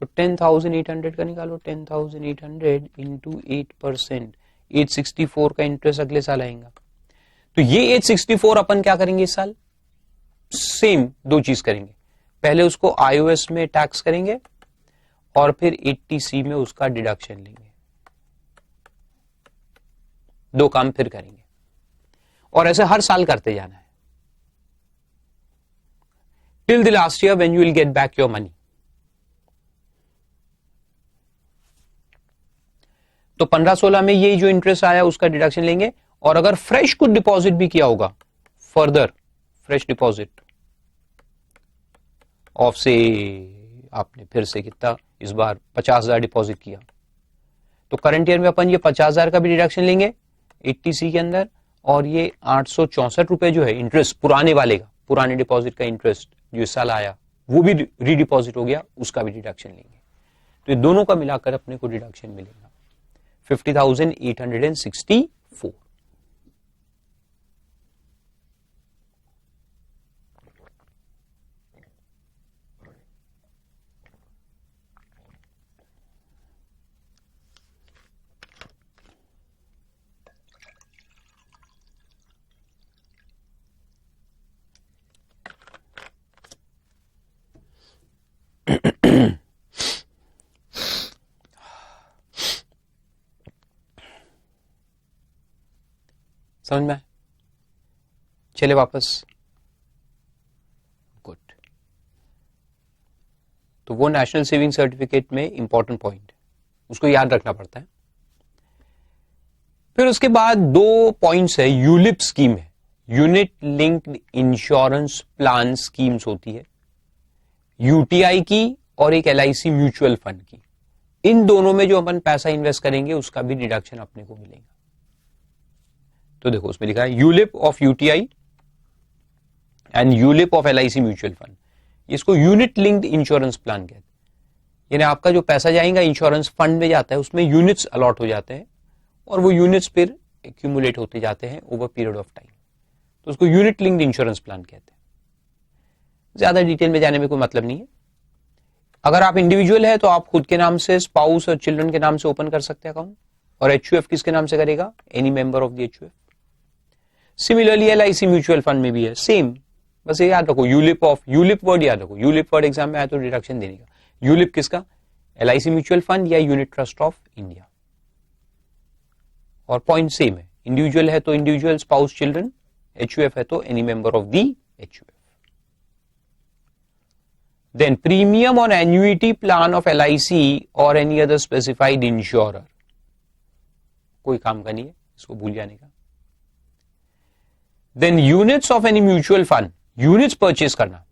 तो 10,800 का निकालो, 10,800 इंटू 8%, 864 का इंटरेस्ट अगले साल आएगा। तो ये 864 अपन क्या करेंगे इस साल, सेम दो चीज करेंगे, पहले उसको आईओएस में टैक्स करेंगे और फिर 80C में उसका डिडक्शन लेंगे, दो काम फिर करेंगे, और ऐसे हर साल करते जाना है till the last year when you will get back your money। तो 15-16 में ये जो इंटरेस्ट आया उसका डिडक्शन लेंगे, और अगर फ्रेश कुछ डिपॉजिट भी किया होगा, फर्दर फ्रेश डिपॉजिट ऑफ से आपने फिर से कितना इस बार 50,000 डिपॉजिट किया, तो करंट ईयर में अपन ये 50,000 का भी डिडक्शन लेंगे 80C के अंदर, और ये 864 रुपए जो है इंटरेस्ट पुराने वाले का, पुराने डिपॉजिट का इंटरेस्ट जो इस साल आया वो भी रीडिपॉजिट हो गया, उसका भी डिडक्शन लेंगे। तो ये दोनों का मिलाकर अपने को डिडक्शन मिलेगा 50,864। समझ में? चले वापस, गुड। तो वो नेशनल सेविंग सर्टिफिकेट में इंपॉर्टेंट पॉइंट, उसको याद रखना पड़ता है। फिर उसके बाद 2 पॉइंट्स है, यूलिप स्कीम है, unit linked insurance plan schemes होती है, यूटीआई की और एक एलआईसी म्यूचुअल फंड की। इन दोनों में जो अपन पैसा इन्वेस्ट करेंगे उसका भी डिडक्शन अपने को मिलेगा। तो देखो उसमें लिखा है ULIP of UTI and ULIP of LIC mutual fund, इसको यूनिट लिंक्ड इंश्योरेंस प्लान कहते हैं। यानी आपका जो पैसा जाएगा इंश्योरेंस फंड में जाता है, उसमें यूनिट्स अलॉट हो जाते हैं और वो यूनिट्स फिर एक्यूमुलेट होते जाते हैं ओवर पीरियड ऑफ टाइम, तो उसको यूनिट लिंक्ड इंश्योरेंस प्लान कहते हैं। ज्यादा डिटेल में जाने में कोई मतलब नहीं है। अगर आप इंडिविजुअल है तो आप खुद के नाम से, स्पाउस और चिल्ड्रन के नाम से ओपन कर सकते हैं अकाउंट, और एचयूएफ किसके नाम से करेगा, any member of the HUF. Similarly LIC mutual fund में भी है सेम, बस ये याद रखो यूलिप ऑफ, यूलिप वर्ड याद रखो, यूलिप वर्ड एग्जाम में आया तो डिडक्शन देने का। यूलिप किसका, एलआईसी म्यूचुअल फंड या यूनिट ट्रस्ट ऑफ इंडिया, और पॉइंट सेम है, इंडिविजुअल है तो इंडिविजुअल, स्पाउस, चिल्ड्रन, एचयूएफ है तो any member of the HUF. Then premium on annuity plan of LIC or any other specified insurer, कोई काम का नहीं है, इसको भूल जाने का। Then units of any mutual fund, units purchase करना,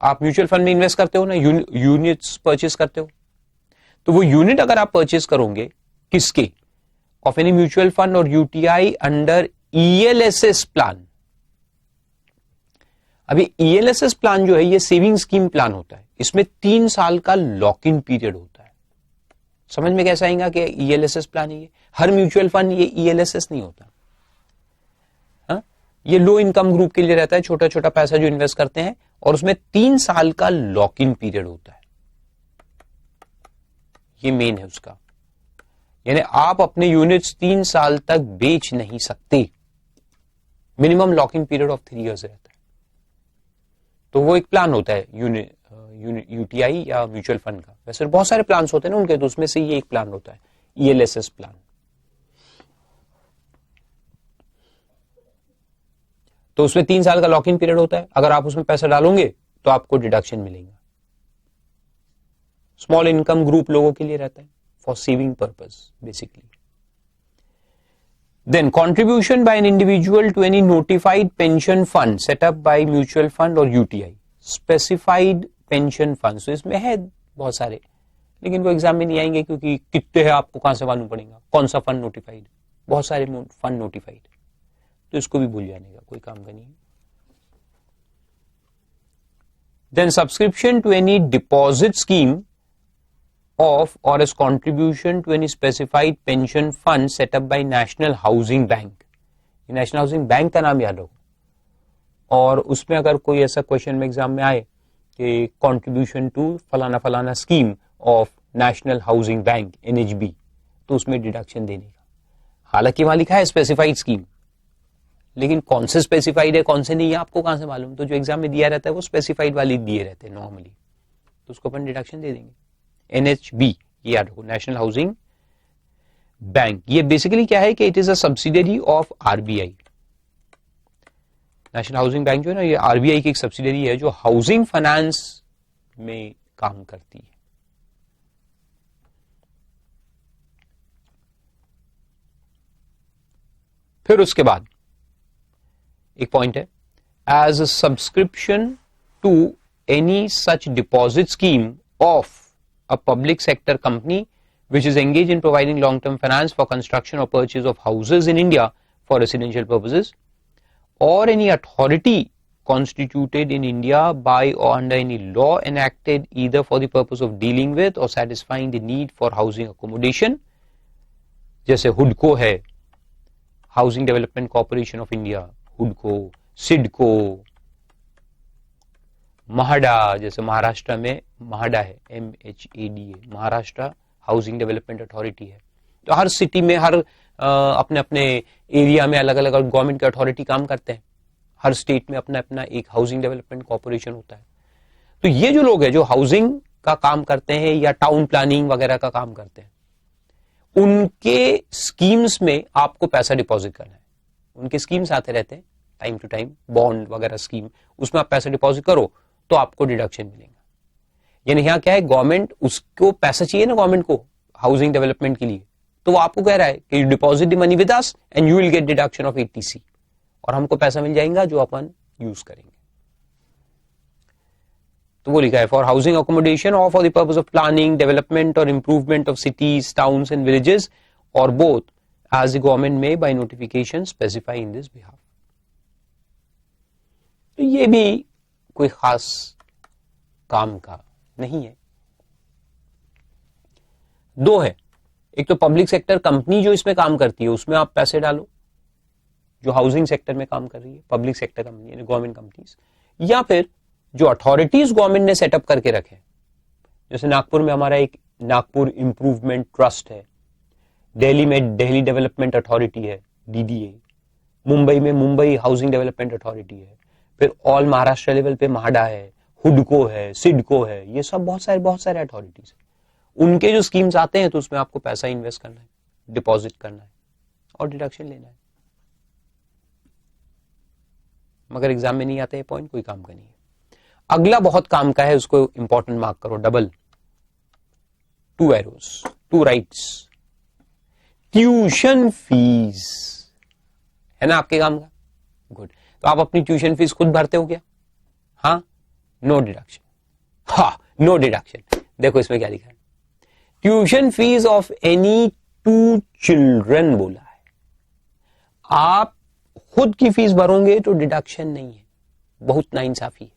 आप म्यूचुअल फंड में इन्वेस्ट करते हो ना, यूनिट्स परचेस करते हो, तो वो यूनिट अगर आप परचेस करोगे किसके, ऑफ एनी म्यूचुअल फंड और यूटीआई अंडर ईएलएसएस प्लान। अभी ईएलएसएस प्लान जो है ये सेविंग स्कीम प्लान होता है, इसमें 3 साल का लॉक इन पीरियड होता है। समझ में कैसा आएगा कि ईएलएसएस प्लान है ये, हर म्यूचुअल फंड ये ईएलएसएस नहीं होता। हा? ये लो इनकम ग्रुप के लिए रहता है, छोटा छोटा पैसा जो इन्वेस्ट करते हैं, और उसमें 3 साल का लॉक इन पीरियड होता है, ये मेन है उसका। यानी आप अपने यूनिट्स 3 साल तक बेच नहीं सकते, minimum lock in period of 3 years रहता है। तो वो एक प्लान होता है यूटीआई या म्यूचुअल फंड का। वैसे बहुत सारे प्लान्स होते हैं ना उनके, तो उसमें से ये एक प्लान होता है ईएलएसएस प्लान। तो उसमें 3 साल का लॉक इन पीरियड होता है, अगर आप उसमें पैसा डालोगे तो आपको डिडक्शन मिलेगा। स्मॉल इनकम ग्रुप लोगों के लिए रहता है, for saving purpose basically. Then contribution by an individual to any notified pension fund set up by mutual fund or UTI, specified pension funds। तो इसमें है बहुत सारे, लेकिन वो एग्जाम में नहीं आएंगे क्योंकि कितने हैं आपको कहां से मालूम पड़ेगा, कौन सा फंड नोटिफाइड, बहुत सारे फंड नोटिफाइड, तो इसको भी भूल जाने का, कोई काम का नहीं है। Then subscription to any deposit scheme of or as contribution to any specified pension fund set up by National Housing Bank। National housing bank का नाम याद रखो, और उसमें अगर कोई ऐसा क्वेश्चन में एग्जाम में आए कि कंट्रीब्यूशन टू फलाना फलाना scheme of national housing bank NHB, तो उसमें डिडक्शन देने का। हालांकि वहां लिखा है स्पेसिफाइड स्कीम, लेकिन कौन से स्पेसिफाइड है कौन से नहीं है आपको कहां से मालूम, तो जो एग्जाम में दिया रहता है वो स्पेसिफाइड वाली दिए रहते हैं नॉर्मली, तो उसको अपन डिडक्शन दे देंगे। एनएचबी ये याद रखो, नेशनल हाउसिंग बैंक। ये बेसिकली क्या है कि it is a subsidiary of RBI. National housing bank जो है ना, ये आरबीआई की एक सब्सिडियरी है जो हाउसिंग फाइनेंस में काम करती है। फिर उसके बाद एक पॉइंट है, as a subscription to any such deposit scheme of a public sector company which is engaged in providing long-term finance for construction or purchase of houses in India for residential purposes, or any authority constituted in India by or under any law enacted either for the purpose of dealing with or satisfying the need for housing accommodation, जैसे हुडको है, housing development corporation of India, हुडको, CIDCO, MHADA, जैसे महाराष्ट्र में MHADA है, MHADA, Maharashtra housing development authority है। तो हर city में, हर अपने अपने एरिया में अलग अलग गवर्नमेंट के अथॉरिटी काम करते हैं, हर स्टेट में अपना अपना एक हाउसिंग डेवलपमेंट कॉर्पोरेशन होता है। तो ये जो लोग हैं जो हाउसिंग का काम करते हैं या टाउन प्लानिंग वगैरह का काम करते हैं, उनके स्कीम्स में आपको पैसा डिपॉजिट करना है। उनके स्कीम्स आते रहते हैं टाइम टू टाइम, बॉन्ड वगैरह स्कीम, उसमें आप पैसा डिपॉजिट करो तो आपको डिडक्शन मिलेगा। यानी यहां क्या है, गवर्नमेंट, उसको पैसा चाहिए ना गवर्नमेंट को हाउसिंग डेवलपमेंट के लिए, तो वो आपको कह रहा है कि you deposit the money with us and you will get deduction of 80C, और हमको पैसा मिल जाएगा जो अपन यूज करेंगे। तो वो लिखा है फॉर हाउसिंग अकोमोडेशन और for the purpose of planning development और improvement of cities towns and villages और बोथ एज द गवर्नमेंट में by notification specify in this behalf. तो ये भी कोई खास काम का नहीं है। दो है, एक तो पब्लिक सेक्टर कंपनी जो इसमें काम करती है उसमें आप पैसे डालो, जो हाउसिंग सेक्टर में काम कर रही है, पब्लिक सेक्टर कंपनी यानी गवर्नमेंट कंपनीज, या फिर जो अथॉरिटीज गवर्नमेंट ने सेटअप करके रखे, जैसे नागपुर में हमारा एक नागपुर इंप्रूवमेंट ट्रस्ट है, दिल्ली में दिल्ली डेवलपमेंट अथॉरिटी है DDA, मुंबई में मुंबई हाउसिंग डेवलपमेंट अथॉरिटी है, फिर ऑल महाराष्ट्र लेवल पे माडा है, हुडको है, सिडको है, ये सब बहुत सारे अथॉरिटीज है। उनके जो स्कीम्स आते हैं तो उसमें आपको पैसा इन्वेस्ट करना है, डिपॉजिट करना है और डिडक्शन लेना है। मगर एग्जाम में नहीं आता है पॉइंट, कोई काम का नहीं है। अगला बहुत काम का है, उसको इंपॉर्टेंट मार्क करो, double 2 arrows 2 rights. Tuition fees है ना आपके काम का, गुड। तो आप अपनी ट्यूशन फीस खुद भरते हो क्या? हाँ, नो डिडक्शन, हाँ नो डिडक्शन। देखो इसमें क्या लिखा है, tuition fees of any 2 children बोला है। आप खुद की फीस भरोगे तो डिडक्शन नहीं है, बहुत नाइंसाफी है।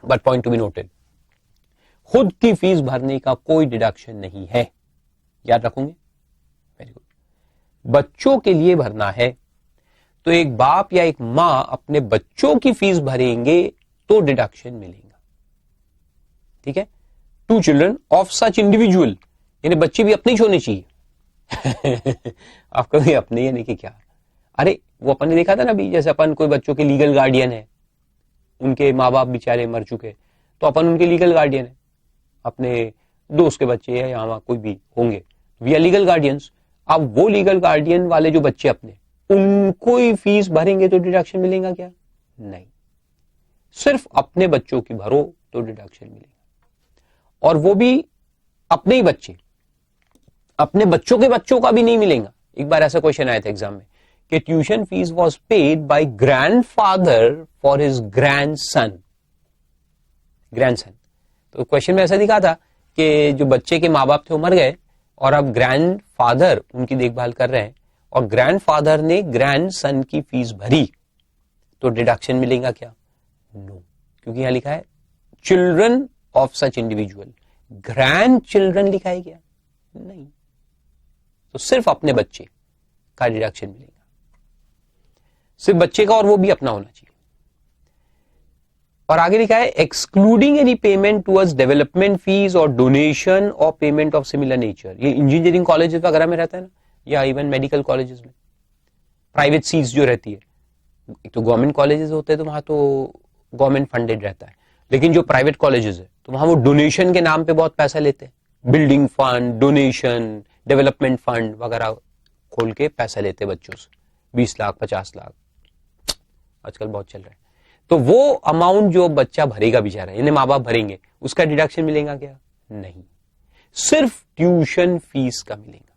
But point to be noted, खुद की फीस भरने का कोई डिडक्शन नहीं है, याद रखोगे? Very good. बच्चों के लिए भरना है तो एक बाप या एक मां अपने बच्चों की फीस भरेंगे तो डिडक्शन मिलेगा, ठीक है। 2 चिल्ड्रन ऑफ सच इंडिविजुअल, यानी बच्चे भी अपने ही होने चाहिए। आपको भी अपने यानी कि क्या, अरे वो अपन ने देखा था ना अभी, जैसे अपन कोई बच्चों के लीगल गार्डियन है, उनके माँ बाप बेचारे मर चुके तो अपन उनके लीगल गार्डियन है, अपने दोस्त के बच्चे या यहाँ कोई भी होंगे, वी आर लीगल गार्डियंस। अब वो लीगल गार्डियन वाले जो बच्चे अपने, उनको ही फीस भरेंगे तो डिडक्शन मिलेगा क्या? नहीं, सिर्फ अपने बच्चों की भरो तो डिडक्शन मिलेगा, और वो भी अपने ही बच्चे, अपने बच्चों के बच्चों का भी नहीं मिलेगा। एक बार ऐसा क्वेश्चन आया था एग्जाम में कि tuition fees was paid by grandfather for his grandson. तो क्वेश्चन में ऐसा दिखा था कि जो बच्चे के माँ बाप थे वो मर गए और अब ग्रैंडफादर उनकी देखभाल कर रहे हैं, और ग्रैंडफादर ने ग्रैंडसन की फीस भरी तो डिडक्शन मिलेगा क्या? नो, क्योंकि यहां लिखा है children of such individual, grand children लिखा है क्या? नहीं, तो सिर्फ अपने बच्चे का डिडक्शन मिलेगा, सिर्फ बच्चे का, और वो भी अपना होना चाहिए। और आगे लिखा है excluding any payment towards development fees और डोनेशन और पेमेंट ऑफ सिमिलर नेचर। ये इंजीनियरिंग कॉलेजेस वगैरह में रहता है ना, या इवन मेडिकल कॉलेजेस में प्राइवेट सीट्स जो रहती है, एक तो गवर्नमेंट कॉलेजेस होते हैं तो वहां तो गवर्नमेंट फंडेड रहता है, लेकिन जो प्राइवेट कॉलेजेस है तो वहां वो डोनेशन के नाम पे बहुत पैसा लेते हैं, building fund, donation, development fund वगैरह खोल के पैसा लेते हैं बच्चों से, 20 लाख 50 लाख आजकल बहुत चल रहा है। तो वो अमाउंट जो बच्चा भरेगा बेचारा, यानी माँ बाप भरेंगे, उसका डिडक्शन मिलेगा क्या? नहीं, सिर्फ ट्यूशन फीस का मिलेगा।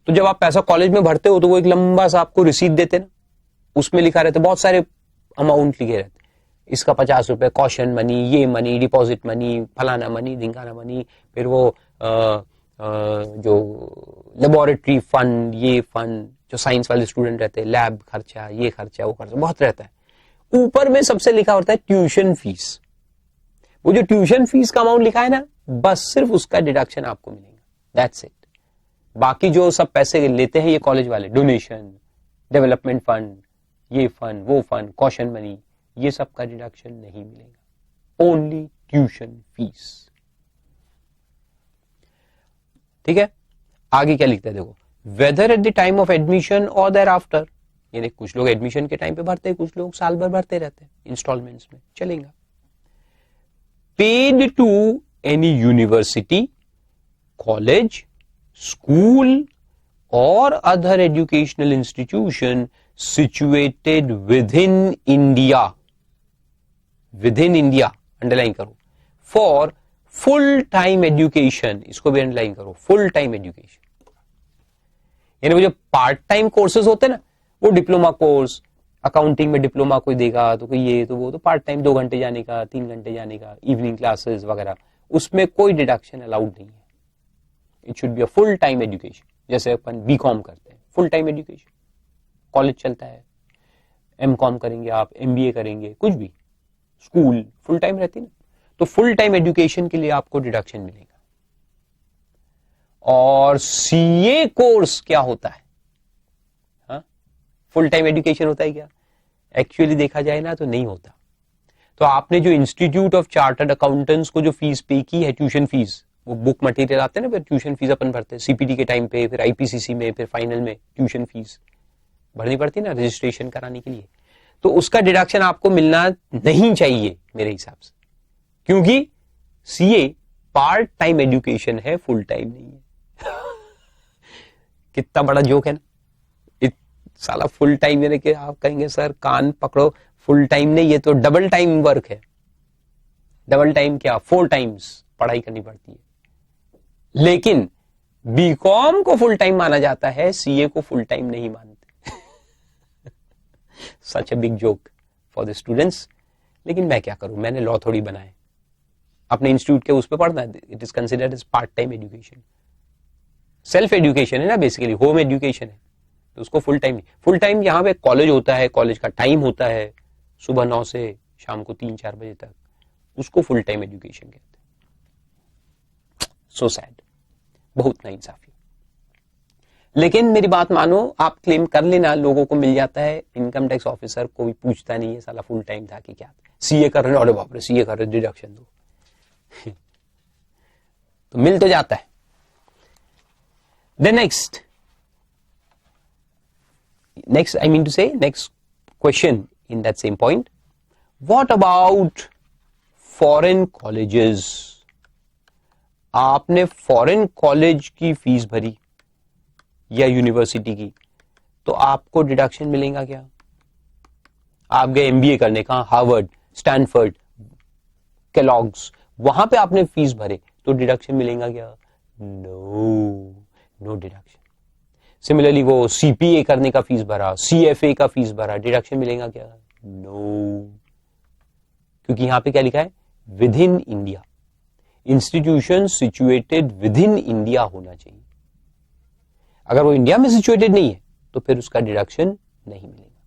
तो जब आप पैसा कॉलेज में भरते हो तो वो एक लंबा सा आपको रिसीट देते ना, उसमें लिखा रहता है, बहुत सारे अमाउंट लिखे रहते, इसका 50 रुपए कॉशन मनी, ये मनी, डिपॉजिट मनी, फलाना मनी, ढिंकाना मनी, फिर वो जो लेबोरेटरी फंड, ये फंड, जो साइंस वाले स्टूडेंट रहते हैं, लैब खर्चा, ये खर्चा, वो खर्चा, बहुत रहता है। ऊपर में सबसे लिखा होता है ट्यूशन फीस। वो जो ट्यूशन फीस का अमाउंट लिखा है ना, बस सिर्फ उसका डिडक्शन आपको मिलेगा, दैट्स इट। बाकी जो सब पैसे लेते हैं ये कॉलेज वाले, डोनेशन, डेवलपमेंट फंड, ये फंड, वो फंड, कॉशन मनी, ये सब का डिडक्शन नहीं मिलेगा, ओनली ट्यूशन फीस। ठीक है, आगे क्या लिखता है देखो, whether at the time of admission और देयर आफ्टर, यानी कुछ लोग एडमिशन के टाइम पे भरते हैं, कुछ लोग साल भर भरते रहते हैं, इंस्टॉलमेंट्स में चलेगा। Paid to any university, college, school और other educational institution situated within India, underline करो, फॉर फुल टाइम एजुकेशन, इसको भी अंडरलाइन करो, फुल टाइम एजुकेशन। यानी वो जो पार्ट टाइम कोर्सेज होते हैं ना, वो डिप्लोमा कोर्स, अकाउंटिंग में डिप्लोमा कोई देगा तो कोई ये तो वो, तो पार्ट टाइम 2 घंटे जाने का, 3 घंटे जाने का, इवनिंग क्लासेस वगैरह, उसमें कोई डिडक्शन अलाउड नहीं है। It should be a full time education. जैसे अपन बीकॉम करते हैं, फुल टाइम एजुकेशन, कॉलेज चलता है, एमकॉम करेंगे आप, एमबीए करेंगे, कुछ भी स्कूल फुल टाइम रहती है ना, तो फुल टाइम एजुकेशन के लिए आपको डिडक्शन मिलेगा। और सीए कोर्स क्या होता है? हाँ, फुल टाइम एजुकेशन होता है क्या? एक्चुअली देखा जाए ना तो नहीं होता। तो आपने जो इंस्टीट्यूट ऑफ चार्टर्ड अकाउंटेंट्स को जो फीस पे की है, ट्यूशन फीस, वो बुक मटेरियल आते हैं ना, फिर ट्यूशन फीस अपन भरते हैं सीपीटी के टाइम पे, फिर आईपीसीसी में, फिर फाइनल में ट्यूशन फीस भरनी पड़ती है ना रजिस्ट्रेशन कराने के लिए, तो उसका डिडक्शन आपको मिलना नहीं चाहिए मेरे हिसाब से, क्योंकि सीए पार्ट टाइम एजुकेशन है, फुल टाइम नहीं है। कितना बड़ा जोक है ना, साला फुल टाइम यानी कि आप कहेंगे सर कान पकड़ो, फुल टाइम नहीं, ये तो डबल टाइम वर्क है। डबल टाइम क्या, 4 टाइम्स पढ़ाई करनी पड़ती है। लेकिन बीकॉम को फुल टाइम माना जाता है, सीए को फुल टाइम नहीं मानते। Such a big joke for the students. लेकिन मैं क्या करूं, मैंने लॉ थोड़ी बनाए, अपने इंस्टीट्यूट के उस पर पढ़ना है। It is considered as part time education, self education है ना, बेसिकली होम एजुकेशन है, तो उसको फुल टाइम नहीं। फुल टाइम यहाँ पे कॉलेज होता है, कॉलेज का टाइम होता है सुबह 9 से शाम को 3-4 बजे तक, उसको फुल टाइम एजुकेशन कहते हैं। सो सैड, बहुत नाइंसाफी। लेकिन मेरी बात मानो, आप क्लेम कर लेना, लोगों को मिल जाता है, इनकम टैक्स ऑफिसर कोई पूछता नहीं है साला फुल टाइम था कि क्या था। सीए कर रहे हैं, अरे बाप रे सीए कर रहे, डिडक्शन दो। तो मिल तो जाता है। Then next I mean to say next question in that same point, what about foreign colleges? आपने फॉरेन कॉलेज की फीस भरी या यूनिवर्सिटी की, तो आपको डिडक्शन मिलेगा क्या? आप गए एमबीए करने, कहां, हार्वर्ड, स्टैनफोर्ड, केलॉग्स, वहां पे आपने फीस भरे, तो डिडक्शन मिलेगा क्या? No deduction. सिमिलरली वो सीपीए करने का फीस भरा, सीएफए का फीस भरा, डिडक्शन मिलेगा क्या? नो, क्योंकि यहां पे क्या लिखा है, with in India, institution situated within India होना चाहिए। अगर वो इंडिया में सिचुएटेड नहीं है तो फिर उसका डिडक्शन नहीं मिलेगा।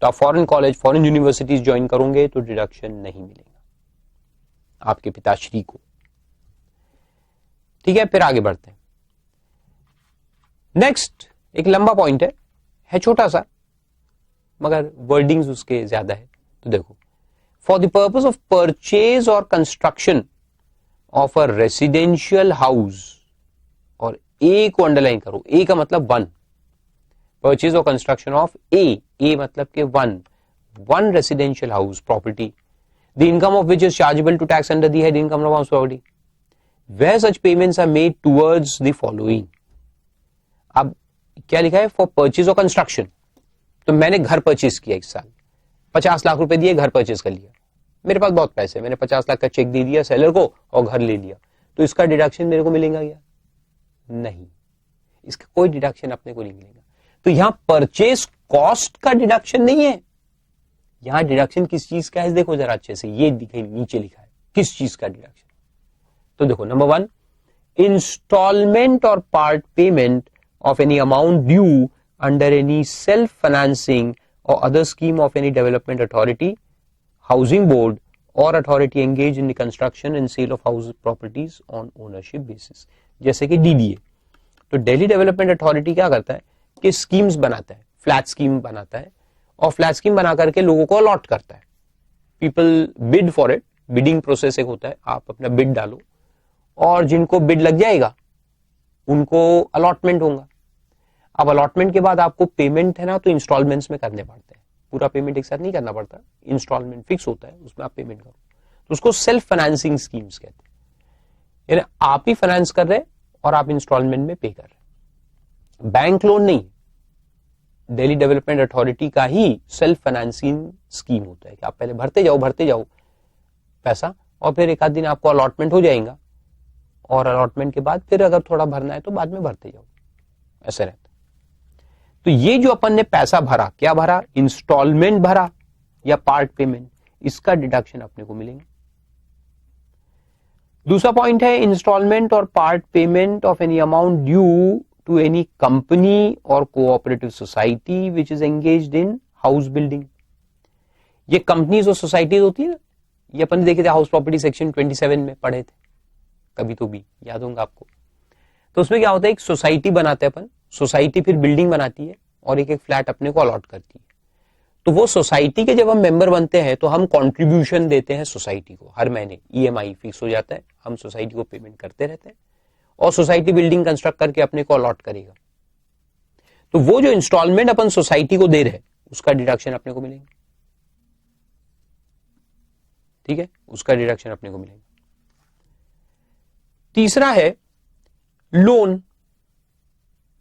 तो आप foreign college, foreign universities join करोगे तो डिडक्शन नहीं मिलेगा आपके पिताश्री को। ठीक है, फिर आगे बढ़ते हैं। नेक्स्ट एक लंबा पॉइंट है छोटा सा, मगर वर्डिंग्स उसके ज्यादा है। तो देखो, for the purpose of purchase और construction of a residential house, और ए को अंडरलाइन करो, ए का मतलब 1, परचेज और कंस्ट्रक्शन ऑफ ए मतलब के 1 residential house property, the income of which is chargeable to tax under the head income of house property, where such payments are made towards the following. अब क्या लिखा है, फॉर परचेज और construction, तो मैंने घर परचेज किया इस साल, 50 लाख रुपए दिए, घर परचेज कर लिया, मेरे पास बहुत पैसे, मैंने 50 लाख का चेक दे दिया सेलर को और घर ले लिया, तो इसका डिडक्शन मेरे को मिलेगा क्या? नहीं, इसका कोई डिडक्शन अपने को नहीं मिलेगा। तो यहां परचेज कॉस्ट का डिडक्शन नहीं है, यहां डिडक्शन किस चीज का है, देखो जरा अच्छे से, ये नीचे लिखा है किस चीज का डिडक्शन। तो देखो, नंबर 1, इंस्टॉलमेंट और part payment of any amount due under any self-financing or other scheme of any development authority, housing board or authority engaged in the construction and sale of house properties on ownership basis, जैसे कि DDA. तो Delhi development authority क्या करता है कि schemes बनाता है, flat scheme बनाता है, और फ्लैट स्कीम बना करके लोगों को अलॉट करता है। People bid for it, bidding process एक होता है, आप अपना बिड डालो और जिनको बिड लग जाएगा उनको अलॉटमेंट होगा। अब अलॉटमेंट के बाद आपको पेमेंट है ना, तो इंस्टॉलमेंट्स में करने पड़ते हैं, पूरा पेमेंट एक साथ नहीं करना पड़ता, इंस्टॉलमेंट फिक्स होता है, उसमें आप पेमेंट करो, तो उसको सेल्फ फाइनेंसिंग स्कीम्स कहते हैं। यानी आप ही फाइनेंस कर रहे और आप इंस्टॉलमेंट में पे कर रहे, बैंक लोन नहीं, दिल्ली डेवलपमेंट अथॉरिटी का ही सेल्फ फाइनेंसिंग स्कीम होता है कि आप पहले भरते जाओ पैसा, और फिर एक आध दिन आपको अलॉटमेंट हो जाएगा, और अलॉटमेंट के बाद फिर अगर थोड़ा भरना है तो बाद में भरते जाओ, ऐसे रहता। तो ये जो अपन ने पैसा भरा, क्या भरा, इंस्टॉलमेंट भरा या पार्ट पेमेंट, इसका डिडक्शन अपने को मिलेंगे। दूसरा पॉइंट है इंस्टॉलमेंट और part payment of any amount due to any company और cooperative society which is engaged in house building. ये कंपनीज और सोसाइटीज होती है ना, ये अपन देखे थे हाउस प्रॉपर्टी सेक्शन 27 में पढ़े थे कभी, तो भी याद होगा आपको। तो उसमें क्या होता है, एक सोसाइटी बनाते हैं अपन, सोसाइटी फिर बिल्डिंग बनाती है और एक एक फ्लैट अपने को अलॉट करती है। तो वो सोसाइटी के जब हम मेंबर बनते हैं तो हम कंट्रीब्यूशन देते हैं सोसाइटी को, हर महीने ईएमआई फिक्स हो जाता है, हम सोसाइटी को पेमेंट करते रहते हैं और सोसाइटी बिल्डिंग कंस्ट्रक्ट करके अपने को अलॉट करेगा। तो वो जो इंस्टॉलमेंट अपन सोसाइटी को दे रहे हैं उसका डिडक्शन अपने को मिलेगा, ठीक है, उसका डिडक्शन अपने को मिलेगा। तीसरा है लोन।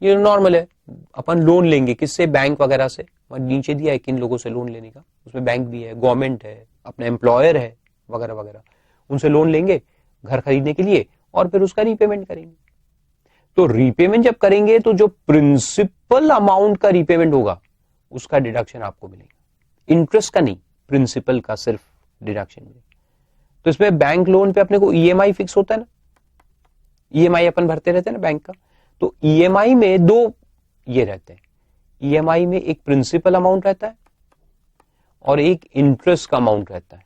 ये नॉर्मल है, अपन लोन लेंगे किससे, बैंक वगैरह से, नीचे दिया है किन लोगों से लोन लेने का, उसमें बैंक भी है, गवर्नमेंट है, अपना एम्प्लॉयर है वगैरह वगैरह, उनसे लोन लेंगे घर खरीदने के लिए और फिर उसका रीपेमेंट करेंगे। तो रीपेमेंट जब करेंगे तो जो प्रिंसिपल अमाउंट का रीपेमेंट होगा उसका डिडक्शन आपको मिलेगा, इंटरेस्ट का नहीं, प्रिंसिपल का सिर्फ डिडक्शन मिलेगा। तो इसमें बैंक लोन पे अपने को ईएमआई फिक्स होता है ना, ईएमआई अपन भरते रहते हैं ना बैंक का, तो ईएमआई में दो ये रहते हैं, ईएमआई में एक प्रिंसिपल अमाउंट रहता है और एक इंटरेस्ट का अमाउंट रहता है।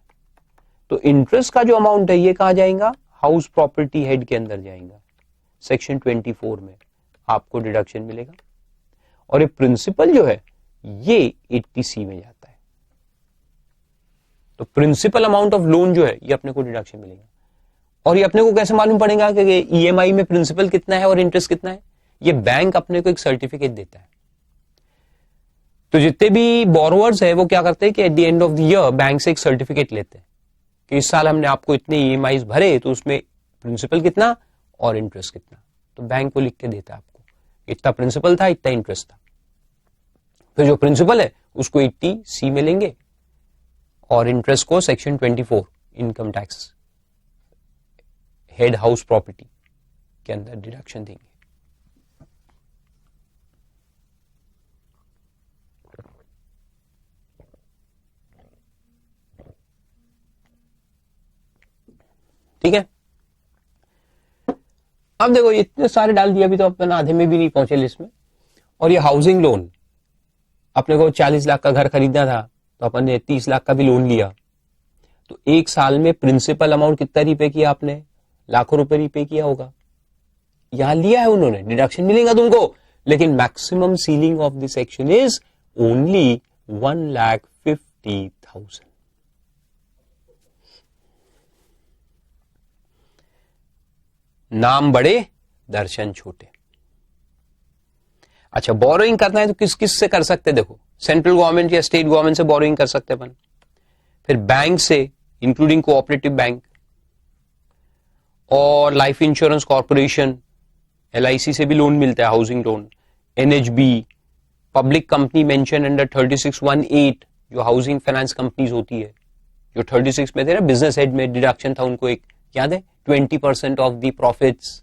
तो इंटरेस्ट का जो अमाउंट है ये कहां जाएगा, हाउस प्रॉपर्टी हेड के अंदर जाएगा, सेक्शन 24 में आपको डिडक्शन मिलेगा। और ये प्रिंसिपल जो है ये 80C में जाता है। तो प्रिंसिपल अमाउंट ऑफ लोन जो है ये अपने को डिडक्शन मिलेगा। और ये अपने को कैसे मालूम पड़ेगा कि ईएमआई में प्रिंसिपल कितना है और इंटरेस्ट कितना है, ये बैंक अपने को एक सर्टिफिकेट देता है। तो जितने भी बोरोवर्स है वो क्या करते हैं कि at the end of the year bank से एक सर्टिफिकेट लेते हैं कि इस साल हमने आपको इतने ईएमआई भरे, तो उसमें प्रिंसिपल कितना और इंटरेस्ट कितना, तो बैंक को लिख के देता है आपको, इतना प्रिंसिपल था, इतना इंटरेस्ट था। फिर जो प्रिंसिपल है उसको 80C में लेंगे और इंटरेस्ट को section 24 income tax head house property के अंदर डिडक्शन देंगे। ठीक है, अब देखो इतने सारे डाल दिया, अभी तो अपन आधे में भी नहीं पहुंचे लिस्ट में। और ये हाउसिंग लोन, अपने को 40 लाख का घर खरीदना था तो अपन ने 30 लाख का भी लोन लिया, तो एक साल में प्रिंसिपल अमाउंट कितना रिपे किया आपने, लाखों रुपए रिपे किया होगा, यहां लिया है उन्होंने, डिडक्शन मिलेगा तुमको, लेकिन maximum ceiling of this section is only 1,50,000। नाम बड़े दर्शन छोटे। अच्छा, बोरोइंग करना है तो किस किस से कर सकते हैं, देखो सेंट्रल गवर्नमेंट या स्टेट गवर्नमेंट से बोरोइंग कर सकते हैं अपन, फिर बैंक से इंक्लूडिंग कोऑपरेटिव बैंक, और लाइफ इंश्योरेंस कॉर्पोरेशन LIC से भी लोन मिलता है, housing loan, NHB, public company mention under 3618 जो हाउसिंग फाइनेंस कंपनीज होती है, जो 36 में थे ना, बिजनेस हेड में डिडक्शन था उनको एक, याद है, 20% of the profits,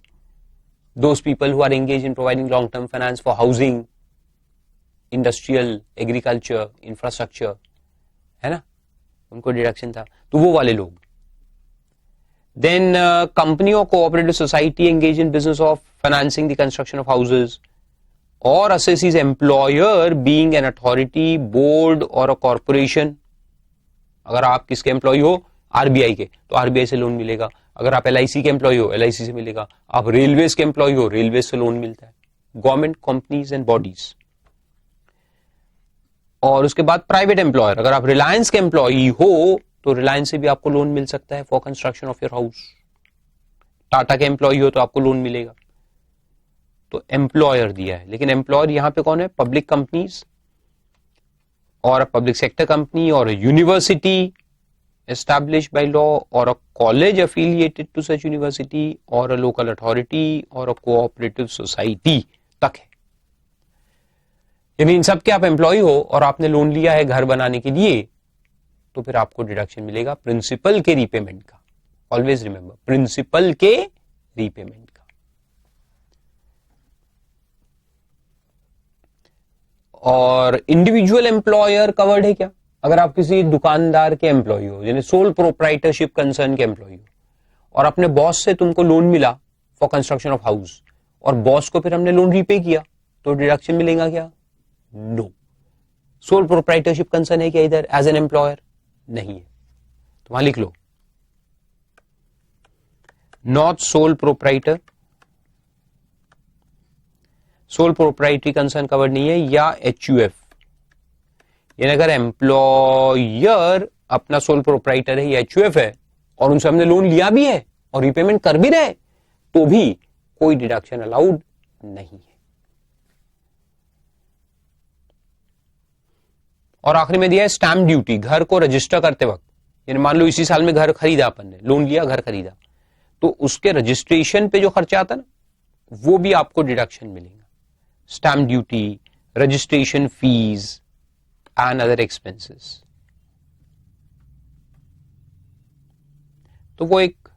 those people who are engage in providing long term finance for housing, industrial, agriculture, infrastructure, है ना, उनको डिडक्शन था, तो वो वाले लोग। देन कंपनी और cooperative society engage in business of financing the construction of houses, और assesses employer being an authority, board और a corporation। अगर आप किसके एम्प्लॉय हो, RBI के, तो RBI से लोन मिलेगा। अगर आप LIC के एम्प्लॉय हो, LIC से मिलेगा। आप रेलवेज के एम्प्लॉय हो, रेलवे से लोन मिलता है। Government companies and bodies. और उसके बाद प्राइवेट एम्प्लॉयर, अगर आप रिलायंस के एम्प्लॉय हो तो रिलायंस से भी आपको लोन मिल सकता है for construction of your house. Tata के एम्प्लॉय हो तो आपको लोन मिलेगा। तो एम्प्लॉयर दिया है, लेकिन एम्प्लॉयर यहां पे कौन है, पब्लिक कंपनीज और पब्लिक सेक्टर कंपनी और university established by law or a college affiliated to such university or a local authority or a cooperative society तक है। यानी इन सब के आप एम्प्लॉय हो और आपने लोन लिया है घर बनाने के लिए, तो फिर आपको डिडक्शन मिलेगा प्रिंसिपल के रीपेमेंट का, ऑलवेज रिमेंबर, प्रिंसिपल के रीपेमेंट का। और इंडिविजुअल एम्प्लॉयर कवर्ड है क्या? अगर आप किसी दुकानदार के एम्प्लॉय हो, यानी सोल प्रोप्राइटरशिप कंसर्न के एम्प्लॉय हो, और अपने बॉस से तुमको लोन मिला फॉर कंस्ट्रक्शन ऑफ हाउस, और बॉस को फिर हमने लोन रीपे किया, तो डिडक्शन मिलेगा क्या? नो। सोल प्रोप्राइटरशिप कंसर्न है क्या इधर एज एन एम्प्लॉयर? नहीं है। तो वहां लिख लो not sole proprietor, sole proprietary concern covered नहीं है, या HUF, यानी अगर एम्प्लॉयर अपना सोल प्रोप्राइटर है या HUF है और उनसे हमने लोन लिया भी है और रीपेमेंट कर भी रहे, तो भी कोई डिडक्शन अलाउड नहीं है। और आखिरी में दिया है स्टैंप ड्यूटी, घर को रजिस्टर करते वक्त, यानी मान लो इसी साल में घर खरीदा, अपन ने लोन लिया, घर खरीदा, तो उसके रजिस्ट्रेशन पे जो खर्चा आता ना, वो भी आपको डिडक्शन मिलेगा। Stamp duty, registration fees and other expenses. तो वो एक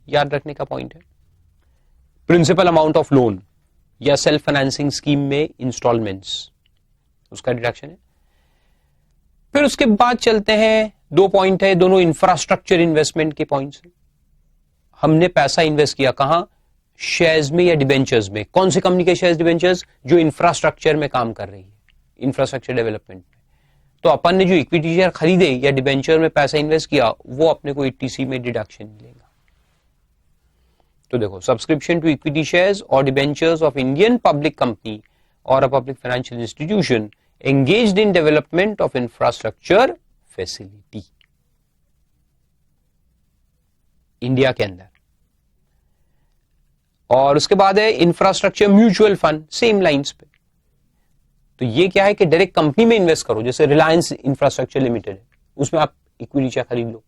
याद रखने का पॉइंट है। प्रिंसिपल अमाउंट ऑफ लोन या सेल्फ फाइनेंसिंग स्कीम में इंस्टॉलमेंट्स, उसका डिडक्शन है। फिर उसके बाद चलते हैं, 2 पॉइंट है, दोनों इंफ्रास्ट्रक्चर इन्वेस्टमेंट के पॉइंट्स हैं। हमने पैसा इन्वेस्ट किया कहां? शेयर्स में या डिबेंचर्स में। कौन सी कंपनी के शेयर्स डिबेंचर्स? जो इंफ्रास्ट्रक्चर में काम कर रही है, इंफ्रास्ट्रक्चर डेवलपमेंट में। तो अपन ने जो इक्विटी शेयर खरीदे या डिबेंचर में पैसा इन्वेस्ट किया, वो अपने को 80C में डिडक्शन मिलेगा। तो देखो, सब्सक्रिप्शन टू इक्विटी शेयर्स और debentures of Indian public company और a public financial institution engaged in development of infrastructure facility, India के अंदर। और उसके बाद है infrastructure mutual fund, same lines पे। तो ये क्या है कि डायरेक्ट कंपनी में इन्वेस्ट करो, जैसे रिलायंस इंफ्रास्ट्रक्चर लिमिटेड है, उसमें आप इक्विटी शेयर खरीद लो।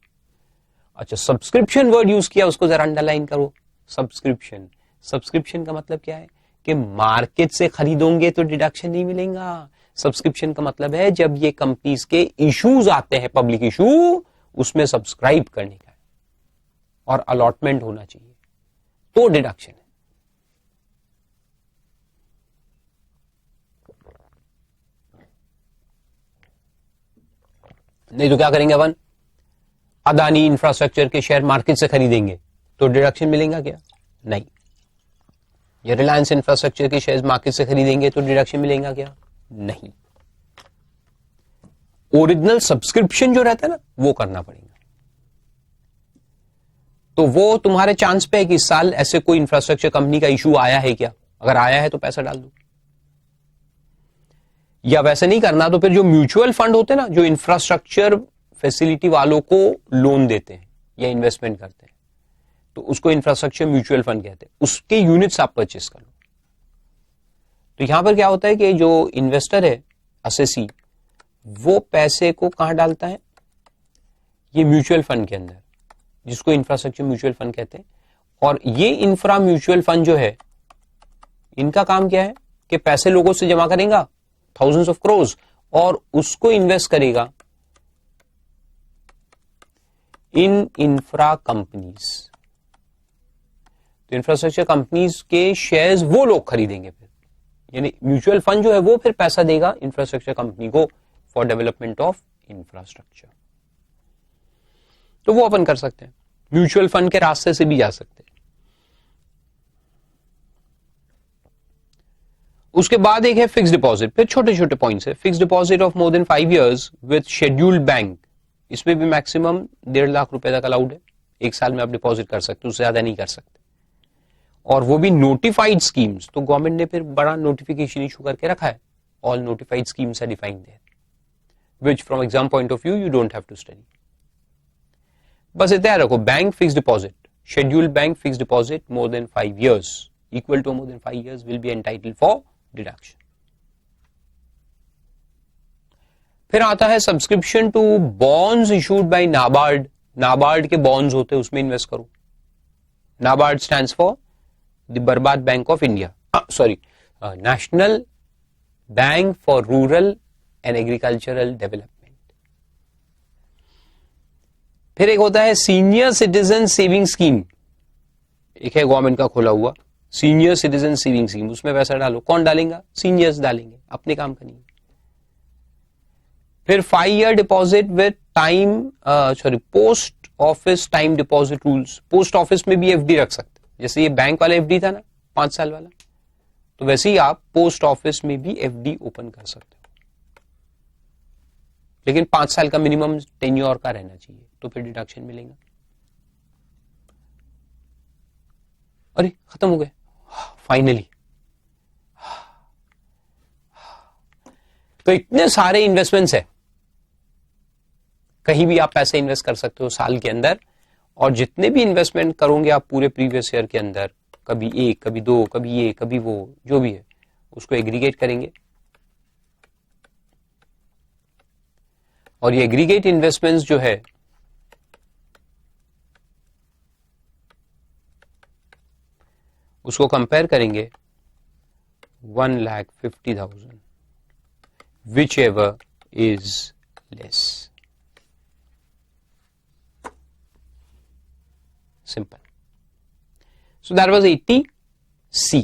अच्छा, सब्सक्रिप्शन वर्ड यूज किया, उसको जरा अंडरलाइन करो। सब्सक्रिप्शन, सब्सक्रिप्शन का मतलब क्या है कि मार्केट से खरीदोगे तो डिडक्शन नहीं मिलेगा। सब्सक्रिप्शन का मतलब है जब ये कंपनीज के इश्यूज आते हैं, पब्लिक इशू, उसमें सब्सक्राइब करने का है और अलॉटमेंट होना चाहिए, तो डिडक्शन है। नहीं तो क्या करेंगे अपन? अदानी इंफ्रास्ट्रक्चर के शेयर मार्केट से खरीदेंगे तो डिडक्शन मिलेगा क्या? नहीं। या रिलायंस इंफ्रास्ट्रक्चर के शेयर मार्केट से खरीदेंगे तो डिडक्शन मिलेगा क्या? नहीं। ओरिजिनल सब्सक्रिप्शन जो रहता है ना, वो करना पड़ेगा। तो वो तुम्हारे चांस पे है कि इस साल ऐसे कोई इंफ्रास्ट्रक्चर कंपनी का इशू आया है क्या? अगर आया है तो पैसा डाल दो। या वैसे नहीं करना तो फिर जो म्यूचुअल फंड होते हैं ना, जो इंफ्रास्ट्रक्चर फैसिलिटी वालों को लोन देते हैं या इन्वेस्टमेंट करते हैं, तो उसको इंफ्रास्ट्रक्चर म्यूचुअल फंड कहते हैं, उसके यूनिट्स आप परचेस कर लो। तो यहां पर क्या होता है कि जो इन्वेस्टर है, असेसी, वो पैसे को कहां डालता है? ये म्यूचुअल फंड के अंदर, जिसको इंफ्रास्ट्रक्चर म्यूचुअल फंड कहते हैं। और ये इंफ्रा म्यूचुअल फंड जो है, इनका काम क्या है कि पैसे लोगों से जमा करेगा, थाउजेंड्स ऑफ करोड़, और उसको इन्वेस्ट करेगा इन इंफ्रा कंपनीज। तो इंफ्रास्ट्रक्चर कंपनीज के शेयर्स वो लोग खरीदेंगे फिर, यानी म्यूचुअल फंड जो है वो फिर पैसा देगा इंफ्रास्ट्रक्चर कंपनी को फॉर डेवलपमेंट ऑफ इंफ्रास्ट्रक्चर। तो वो अपन कर सकते हैं, म्यूचुअल फंड के रास्ते से भी जा सकते हैं। उसके बाद एक है फिक्स डिपॉजिट, फिर छोटे छोटे पॉइंट्स है। Fix deposit of more than 5 years with scheduled bank, इसमें भी मैक्सिमम 1.5 लाख रुपए तक अलाउड है, एक साल में आप डिपॉजिट कर सकते हो, उससे ज्यादा नहीं कर सकते। और वो भी नोटिफाइड स्कीम्स, तो गवर्नमेंट ने फिर बड़ा नोटिफिकेशन इशू करके रखा है, all notified schemes are defined there, which from exam point of view you don't have to study. बस इतना रखो, bank fix deposit, scheduled bank fix deposit more than 5 years, equal to more than 5 years will be entitled for deduction. फिर आता है subscription to bonds issued by NABARD, NABARD के bonds होते हैं, उसमें इन्वेस्ट करो। नाबार्ड स्टैंड्स फॉर द बर्बाद bank of India, sorry, national bank for rural and agricultural development. फिर एक होता है सीनियर सिटीजन सेविंग स्कीम, एक है गवर्नमेंट का खोला हुआ सीनियर सिटीजन सेविंग स्कीम, उसमें पैसा डालो, कौन डालेगा? सीनियर्स डालेंगे, अपने काम का नहीं। फिर 5 year deposit with time post office time deposit rules, post office में भी एफडी रख सकते, जैसे ये बैंक वाला एफडी था ना 5 साल वाला, तो वैसे ही आप पोस्ट ऑफिस में भी एफडी ओपन कर सकते हो, लेकिन 5 साल का मिनिमम टेन्योर का रहना चाहिए, तो फिर डिडक्शन मिलेगा। अरे खत्म हो गए फाइनली। तो इतने सारे इन्वेस्टमेंट्स है, कहीं भी आप पैसे इन्वेस्ट कर सकते हो साल के अंदर, और जितने भी इन्वेस्टमेंट करोगे आप पूरे प्रीवियस ईयर के अंदर, कभी एक, कभी दो, कभी ये, कभी वो, जो भी है उसको एग्रीगेट करेंगे, और ये एग्रीगेट इन्वेस्टमेंट्स जो है उसको कंपेयर करेंगे 1,50,000 whichever is less. Simple. So that was 80C.